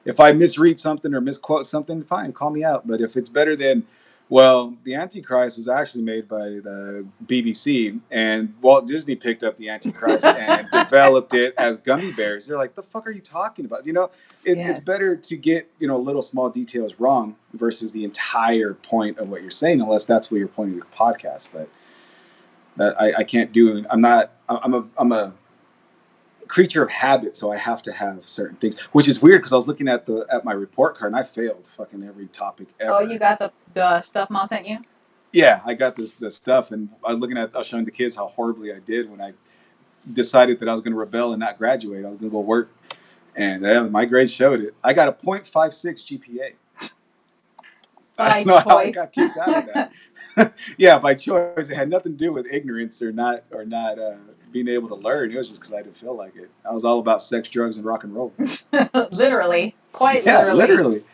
If I misread something or misquote something, fine, call me out. But if it's better than, well, the Antichrist was actually made by the BBC, and Walt Disney picked up the Antichrist and developed it as gummy bears. They're like, the fuck are you talking about? It's better to get, little small details wrong versus the entire point of what you're saying, unless that's what you're pointing to the podcast. But I can't do. I'm a creature of habit, so I have to have certain things, which is weird because I was looking at my report card and I failed fucking every topic ever. Oh, you got the stuff Mom sent you? Yeah, I got the stuff, and I was showing the kids how horribly I did when I decided that I was going to rebel and not graduate. I was going to go work, and my grades showed it. I got a 0.56 GPA. I don't know how I got kicked out of that. Yeah, by choice. It had nothing to do with ignorance or not being able to learn. It was just because I didn't feel like it. I was all about sex, drugs, and rock and roll. Literally, quite yeah, literally.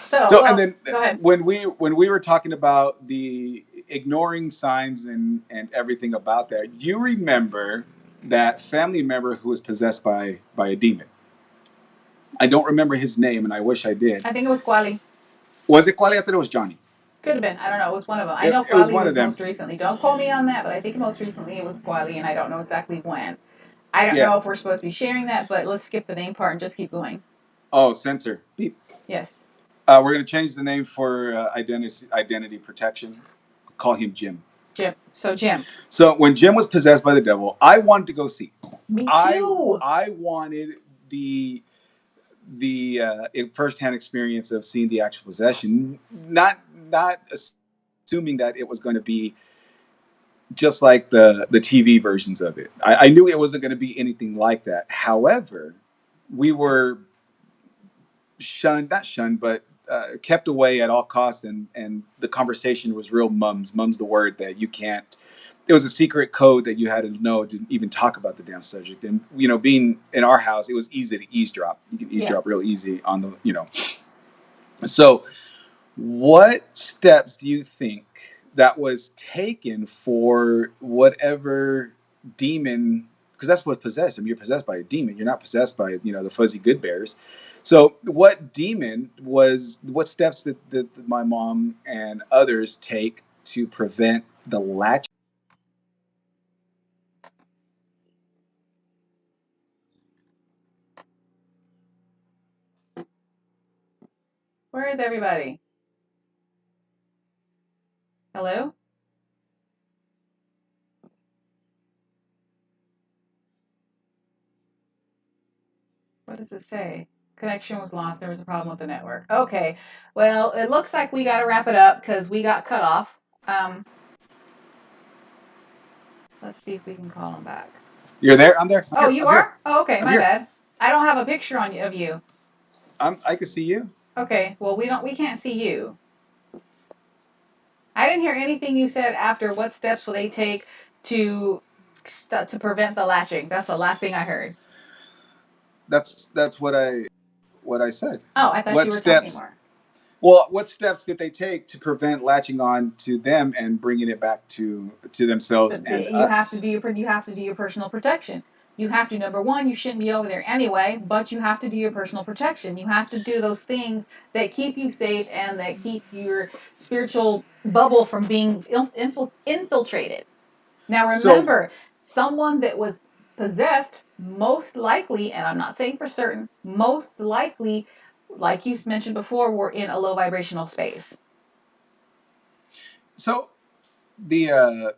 So and then when we were talking about the ignoring signs and everything about that, you remember that family member who was possessed by a demon. I don't remember his name, and I wish I did. I think it was Quali. Was it Quali? I thought it was Johnny. Could have been. I don't know. It was one of them. I know Quali was most recently. Don't quote me on that, but I think most recently it was Quali, and I don't know exactly when. I don't know if we're supposed to be sharing that, but let's skip the name part and just keep going. Oh, censor. Beep. Yes. We're going to change the name for identity protection. Call him Jim. Jim. So Jim. So when Jim was possessed by the devil, I wanted to go see. Me too. I wanted the firsthand experience of seeing the actual possession, not assuming that it was going to be just like the TV versions of it. I knew it wasn't going to be anything like that. However, we were not shunned, but kept away at all costs, and the conversation was real mums. Mum's the word that you can't. It was a secret code that you had to know to even talk about the damn subject. And, being in our house, it was easy to eavesdrop. You can eavesdrop real easy on the, So what steps do you think that was taken for whatever demon, because that's what possessed him. You're possessed by a demon. You're not possessed by, the fuzzy good bears. So what steps did my mom and others take to prevent the latch? Where is everybody? Hello? What does it say? Connection was lost. There was a problem with the network. Okay. Well, it looks like we got to wrap it up because we got cut off. Let's see if we can call him back. You're there? I'm there. I'm Oh, here. you I'm here. are? Oh, okay, I'm my here. bad. I don't have a picture on you of you. I can see you. Okay, well we can't see you. I didn't hear anything you said after what steps will they take to to prevent the latching. That's the last thing I heard. That's what I said. Oh, I thought you What were talking steps? more. Well, what steps did they take to prevent latching on to them and bringing it back to So themselves and you have to us? do you have to do your personal protection. You have to, number one, you shouldn't be over there anyway, but you have to do your personal protection. You have to do those things that keep you safe and that keep your spiritual bubble from being infiltrated. Now So remember, someone that was possessed, most likely, and I'm not saying for certain, most likely, like you mentioned before, were in a low vibrational space. so the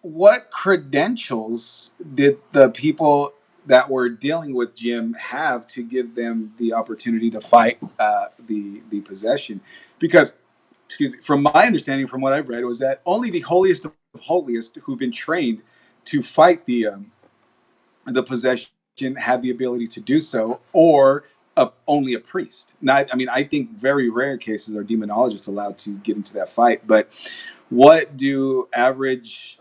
what credentials did the people that were dealing with Jim have to give them the opportunity to fight the possession? Because, excuse me, from my understanding, from what I've read, was that only the holiest of holiest who've been trained to fight the possession have the ability to do so, or only a priest. Not, I mean, I think very rare cases are demonologists allowed to get into that fight. But what do average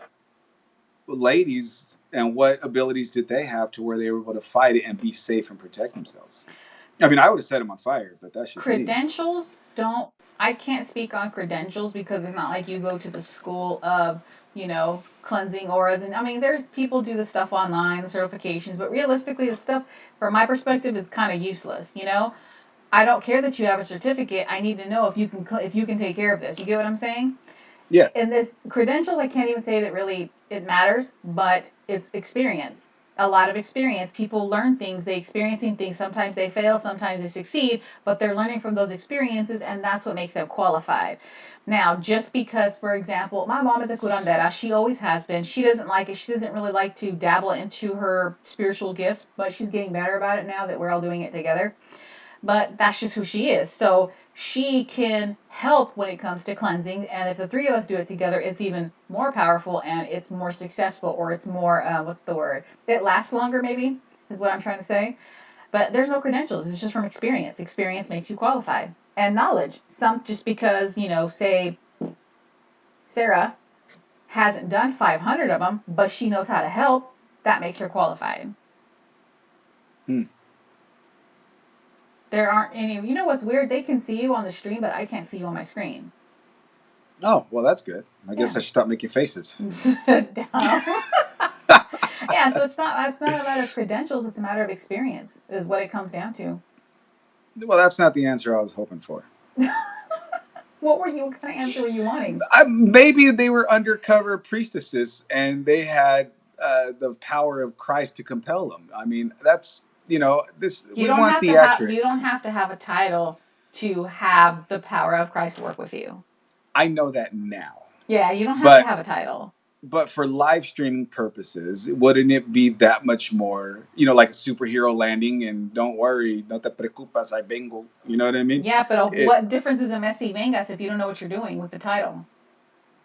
ladies and what abilities did they have to where they were able to fight it and be safe and protect themselves? I mean, I would have set them on fire, but that's just me. Credentials don't, I can't speak on credentials because it's not like you go to the school of, cleansing auras. And I mean, there's people do the stuff online, the certifications, but realistically, the stuff, from my perspective, is kind of useless. I don't care that you have a certificate. I need to know if you can take care of this. You get what I'm saying? Yeah. In this credentials, I can't even say that really it matters, but it's experience. A lot of experience. People learn things, they experiencing things. Sometimes they fail, sometimes they succeed, but they're learning from those experiences, and that's what makes them qualified. Now, just because, for example, my mom is a curandera, she always has been. She doesn't like it. She doesn't really like to dabble into her spiritual gifts, but she's getting better about it now that we're all doing it together. But that's just who she is. So she can help when it comes to cleansing. And if the three of us do it together, it's even more powerful and it's more successful, or it's more, what's the word? It lasts longer, maybe, is what I'm trying to say. But there's no credentials. It's just from experience. Experience makes you qualified. And knowledge. Some, just because, say Sarah hasn't done 500 of them, but she knows how to help, that makes her qualified. Hmm. There aren't any. You know what's weird? They can see you on the stream, but I can't see you on my screen. Oh, well, that's good. I guess Yeah. I should stop making faces. Yeah, so it's not a matter of credentials, it's a matter of experience, is what it comes down to. Well, that's not the answer I was hoping for. What kind of answer were you wanting? Maybe they were undercover priestesses and they had the power of Christ to compel them. I mean, that's this. You We don't want have to have you don't theatrics. have to have a title to have the power of Christ work with you. I know that now, Yeah, you don't have to but have a title. for live streaming purposes, wouldn't it be that much more? Like a superhero landing, and don't worry, no te preocupas, I vengo. You know what I mean? Yeah, but It, what difference is a messy vengas if you don't know what you're doing with the title?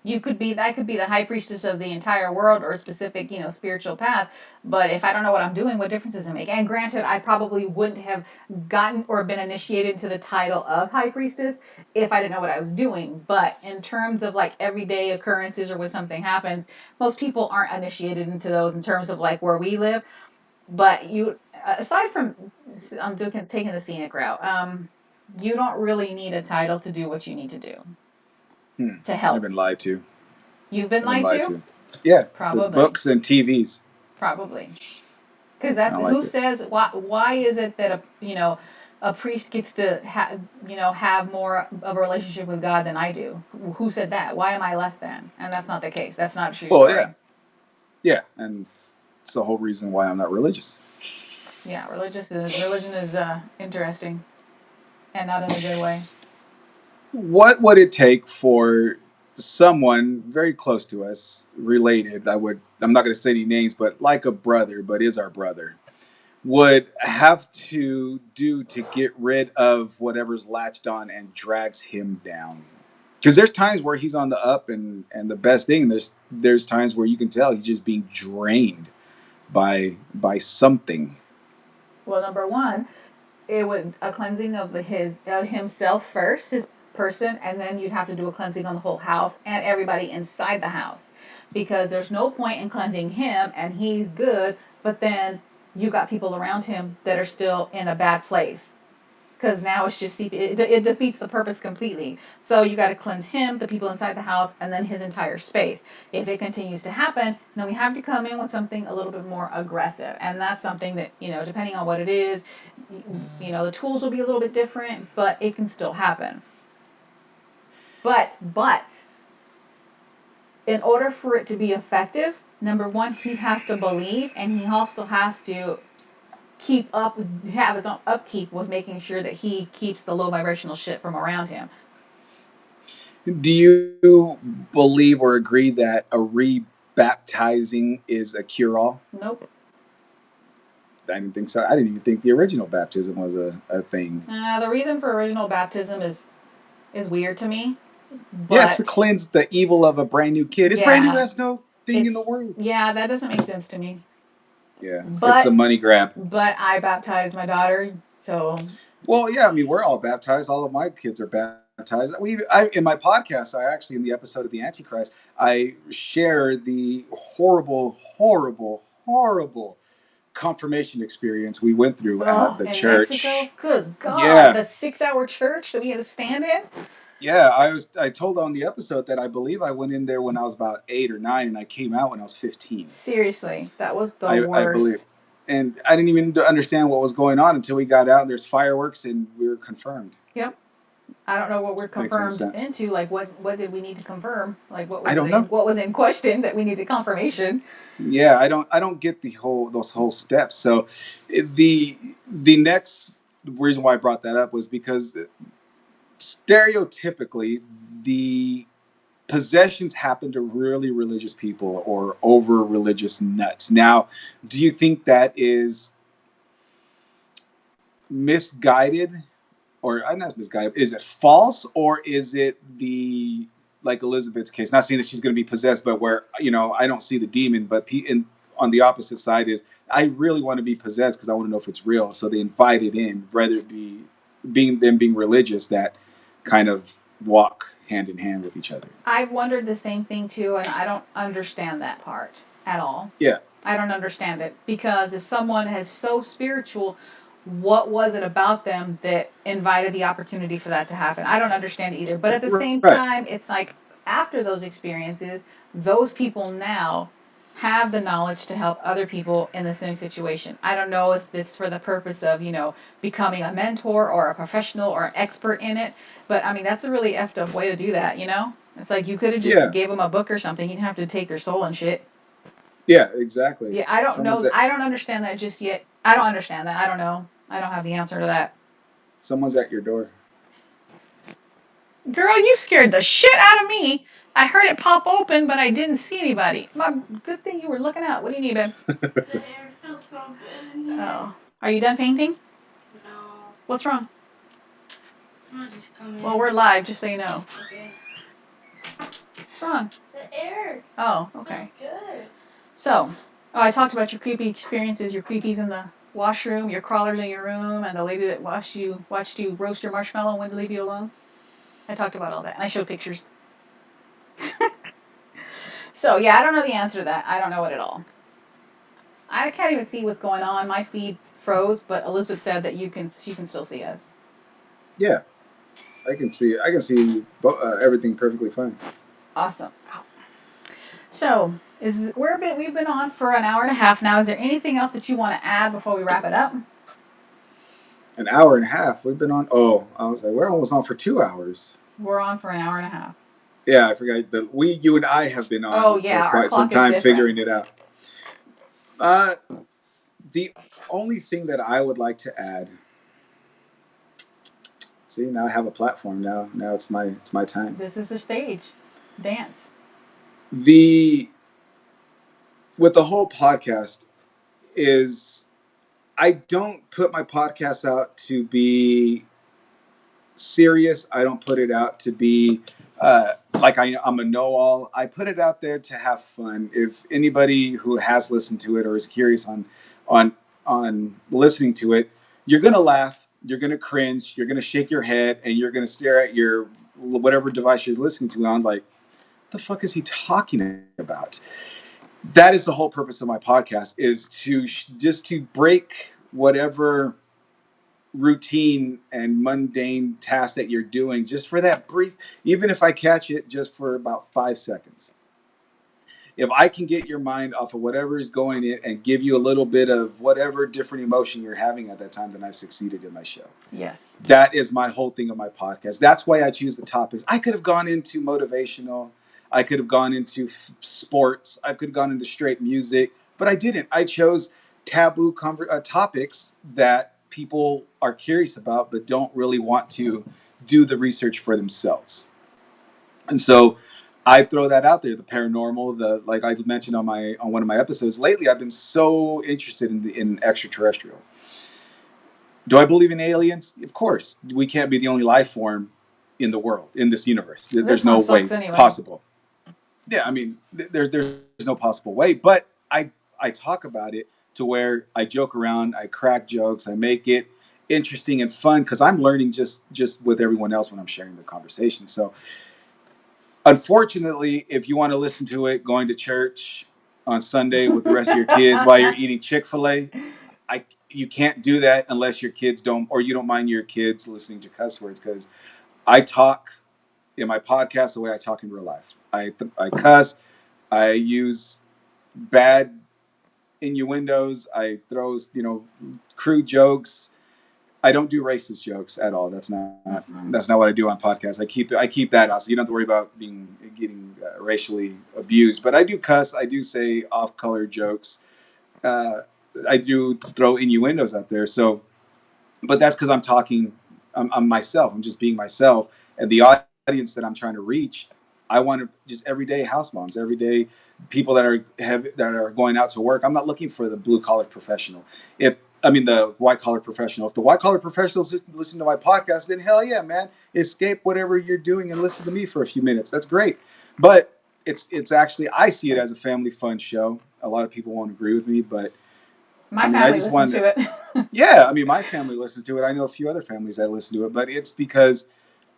That could be the high priestess of the entire world, or a specific, spiritual path. But if I don't know what I'm doing, what difference does it make? And granted, I probably wouldn't have gotten or been initiated into the title of high priestess if I didn't know what I was doing. But in terms of like everyday occurrences, or when something happens, most people aren't initiated into those in terms of like where we live. But aside from, taking the scenic route, you don't really need a title to do what you need to do to I've help. been lied to. You've been I've been lied lied to? to. Yeah, the Probably. books and TVs. Probably. Because I that's don't who like it. says why is it that a priest gets to have more of a relationship with God than I do? Who said that? Why am I less than? And that's not the case. That's not a true Well, yeah, story. yeah, and it's the whole reason why I'm not religious. Yeah, religion is interesting, and not in a good way. What would it take for someone very close to us, related? I'm not going to say any names, but like a brother, but is our brother, would have to do to get rid of whatever's latched on and drags him down? because there's times where he's on the up, and the best thing, there's times where you can tell he's just being drained by something. Well, number one, it was a cleansing of himself first, his person, and then you'd have to do a cleansing on the whole house and everybody inside the house, because there's no point in cleansing him and he's good, but then you got people around him that are still in a bad place, because now it's just it defeats the purpose completely. So you got to cleanse him, the people inside the house, and then his entire space. If it continues to happen, then we have to come in with something a little bit more aggressive, and that's something that, depending on what it is, the tools will be a little bit different, but it can still happen. But in order for it to be effective, number one, he has to believe, and he also has to have his own upkeep with making sure that he keeps the low vibrational shit from around him. Do you believe or agree that a rebaptizing is a cure-all? Nope. I didn't think so. I didn't even think the original baptism was a thing. The reason for original baptism is weird to me. But yeah, it's to cleanse the evil of a brand new kid. It's brand new, has no thing in the world. Yeah, that doesn't make sense to me. Yeah, it's a money grab. But I baptized my daughter, so. Well, yeah, I mean, we're all baptized. All of my kids are baptized. In my podcast, in the episode of the Antichrist, I share the horrible, horrible, horrible confirmation experience we went through at the church. Mexico? Good God! Yeah. The 6-hour church that we had to stand in. Yeah, I told on the episode that I believe I went in there when I was about 8 or 9, and I came out when I was 15. Seriously, that was the worst. I believe, and I didn't even understand what was going on until we got out and there's fireworks and we were confirmed. Yep. I don't know what we're confirmed into. Like, what did we need to confirm? Like, what was I don't know. What was in question that we needed confirmation? Yeah, I don't get those whole steps. So, the next reason why I brought that up was because stereotypically the possessions happen to really religious people or over religious nuts. Now, do you think that is misguided, or not misguided? Is it false, or is it like Elizabeth's case? Not saying that she's going to be possessed, but where I don't see the demon, but on the opposite side is I really want to be possessed because I want to know if it's real. So they invite it in, rather it be being religious that kind of walk hand in hand with each other. I've wondered the same thing too, and I don't understand that part at all. Yeah. I don't understand it, because if someone is so spiritual, what was it about them that invited the opportunity for that to happen? I don't understand it either. But at the same time, it's like after those experiences, those people now have the knowledge to help other people in the same situation. I don't know if it's for the purpose of, becoming a mentor or a professional or an expert in it. But, I mean, that's a really effed up way to do that, It's like you could have just gave them a book or something. You didn't have to take their soul and shit. Yeah, exactly. Yeah, I don't know. I don't understand that just yet. I don't understand that. I don't know. I don't have the answer to that. Someone's at your door. Girl, you scared the shit out of me. I heard it pop open, but I didn't see anybody. Good thing you were looking out. What do you need, babe? The air feels so good in here. Oh. Are you done painting? No. What's wrong? I'll just come in. Well, we're live, just so you know. Okay. What's wrong? The air. Oh, okay. It's good. So, I talked about your creepy experiences, your creepies in the washroom, your crawlers in your room, and the lady that watched you roast your marshmallow and wouldn't leave you alone. I talked about all that, and I showed pictures. So, yeah, I don't know the answer to that. I don't know it at all. I can't even see what's going on. My feed froze, but Elizabeth said that she can still see us. Yeah, I can see everything perfectly fine. Awesome. So, we've been on for an hour and a half now. Is there anything else that you want to add before we wrap it up? An hour and a half? We've been on? Oh, I was like, we're almost on for 2 hours. We're on for an hour and a half. Yeah, I forgot that you and I have been on for quite some time figuring it out. The only thing that I would like to add. See, now I have a platform. Now it's my time. This is the stage. Dance. With the whole podcast is I don't put my podcast out to be serious. I don't put it out to be like I'm a know-all. I put it out there to have fun. If anybody who has listened to it or is curious on listening to it, you're gonna laugh, you're gonna cringe, you're gonna shake your head, and you're gonna stare at your whatever device you're listening to on like, the fuck is he talking about? That is the whole purpose of my podcast, is to just to break whatever routine and mundane task that you're doing, just for that brief, even if I catch it just for about 5 seconds. If I can get your mind off of whatever is going in and give you a little bit of whatever different emotion you're having at that time, then I've succeeded in my show. Yes. That is my whole thing of my podcast. That's why I choose the topics. I could have gone into motivational. I could have gone into sports. I could have gone into straight music, but I didn't. I chose taboo topics that people are curious about but don't really want to do the research for themselves. And so I throw that out there, the paranormal, the, like I mentioned on one of my episodes lately, I've been so interested in extraterrestrial. Do I believe in aliens? Of course. We can't be the only life form in the world, in this universe. There's no way possible. Yeah, I mean, there's no possible way, but I talk about it to where I joke around, I crack jokes, I make it interesting and fun, because I'm learning just with everyone else when I'm sharing the conversation. So unfortunately, if you want to listen to it going to church on Sunday with the rest of your kids while you're eating Chick-fil-A, you can't do that unless your kids don't, or you don't mind your kids listening to cuss words, because I talk in my podcast the way I talk in real life. I cuss, I use bad innuendos, I throw crude jokes. I don't do racist jokes at all. That's not what I do on podcasts. I keep that out, so you don't have to worry about getting racially abused. But I do cuss. I do say off-color jokes. I do throw innuendos out there. So, but that's because I'm myself. I'm just being myself, and the audience that I'm trying to reach, I want to just everyday house moms, everyday people that are going out to work. I'm not looking for the blue collar professional. The white collar professional. If the white collar professionals listen to my podcast, then hell yeah, man, escape whatever you're doing and listen to me for a few minutes. That's great. But it's actually, I see it as a family fun show. A lot of people won't agree with me, but my family listens to it. Yeah, my family listens to it. I know a few other families that listen to it, but it's because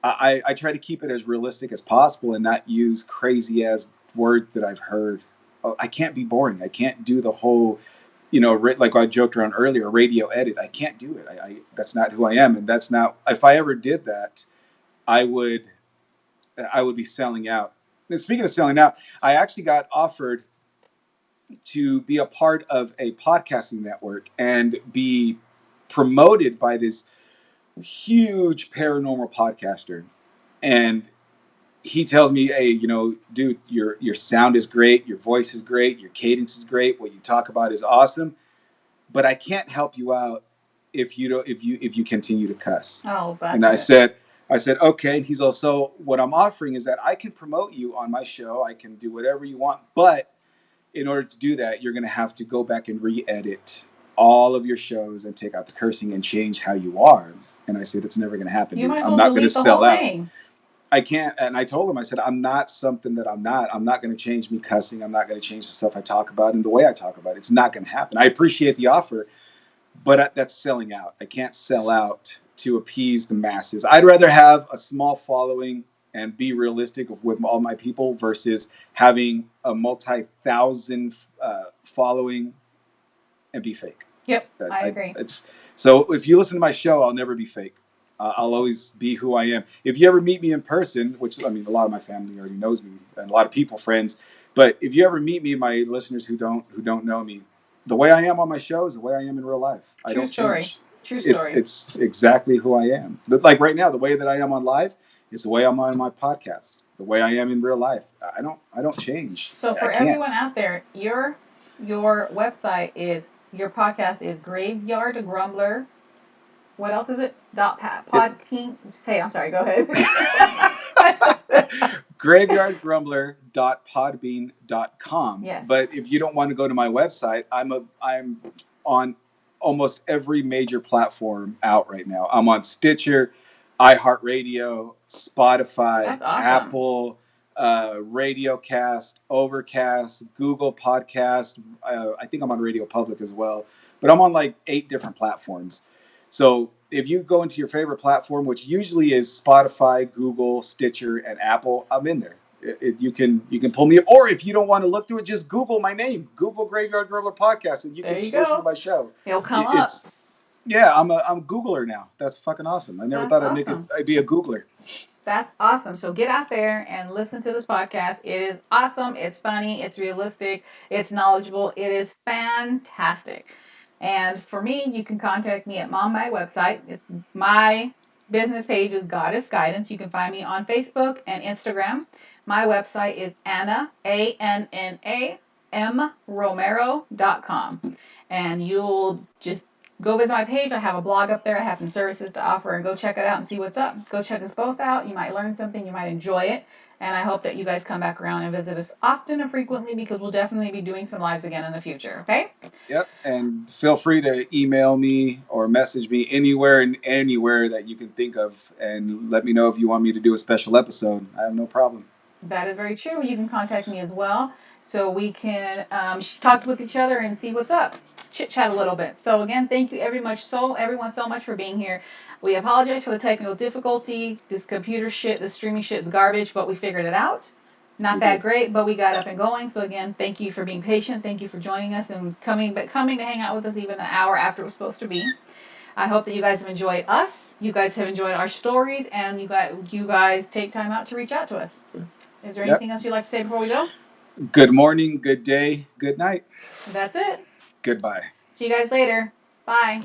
I try to keep it as realistic as possible and not use crazy ass words that I've heard. I can't be boring. I can't do the whole, like I joked around earlier, radio edit. I can't do it. That's not who I am, and that's not. If I ever did that, I would be selling out. And speaking of selling out, I actually got offered to be a part of a podcasting network and be promoted by this huge paranormal podcaster, and he tells me, hey, dude, your sound is great, your voice is great, your cadence is great, what you talk about is awesome, but I can't help you out if you continue to cuss. Oh, that's and I said okay. And he's also, what I'm offering is that I can promote you on my show, I can do whatever you want, but in order to do that, you're going to have to go back and re-edit all of your shows and take out the cursing and change how you are. And I said, it's never going to happen. I'm not going to sell out. I can't. And I told him, I said, I'm not something that I'm not. I'm not going to change me cussing. I'm not going to change the stuff I talk about and the way I talk about it. It's not going to happen. I appreciate the offer, but that's selling out. I can't sell out to appease the masses. I'd rather have a small following and be realistic with all my people versus having a multi-thousand following and be fake. Yep, I agree. So if you listen to my show, I'll never be fake. I'll always be who I am. If you ever meet me in person, which, a lot of my family already knows me, and a lot of people, friends, but if you ever meet me, my listeners who don't know me, the way I am on my show is the way I am in real life. I don't change. True story. It's exactly who I am. Like right now, the way that I am on live is the way I'm on my podcast. The way I am in real life. I don't change. So for everyone out there, your website is, your podcast is Graveyard Grumbler. What else is it? Podbean. Say it. I'm sorry. Go ahead. graveyardgrumbler.podbean.com. Yes. But if you don't want to go to my website, I'm on almost every major platform out right now. I'm on Stitcher. iHeartRadio, Spotify, That's awesome. Apple, Radiocast, Overcast, Google Podcast. I think I'm on Radio Public as well, but I'm on like 8 different platforms. So if you go into your favorite platform, which usually is Spotify, Google, Stitcher, and Apple, I'm in there. You can pull me up, or if you don't want to look through it, just Google my name, Google Graveyard Grumbler Podcast, and you There can you just listen go. to my show. It'll come up. Yeah, I'm a Googler now. That's fucking awesome. I never thought I'd be a Googler. That's awesome. So get out there and listen to this podcast. It is awesome. It's funny. It's realistic. It's knowledgeable. It is fantastic. And for me, you can contact me on my website. It's my business page is Goddess Guidance. You can find me on Facebook and Instagram. My website is Anna, ANNA, mromero.com. And you'll just go visit my page. I have a blog up there. I have some services to offer, and go check it out and see what's up. Go check us both out. You might learn something. You might enjoy it. And I hope that you guys come back around and visit us often and frequently, because we'll definitely be doing some lives again in the future. Okay? Yep. And feel free to email me or message me anywhere that you can think of, and let me know if you want me to do a special episode. I have no problem. That is very true. You can contact me as well, so we can talk with each other and see what's up. Chit chat a little bit. So again, thank you everyone so much for being here. We apologize for the technical difficulty. This computer shit, this streaming shit is garbage, but we figured it out. Not that great, but we got up and going. So again, thank you for being patient. Thank you for joining us and coming to hang out with us even an hour after it was supposed to be. I hope that you guys have enjoyed us. You guys have enjoyed our stories, and you guys take time out to reach out to us. Is there anything else you'd like to say before we go? Good morning, good day, good night. That's it. Goodbye. See you guys later. Bye.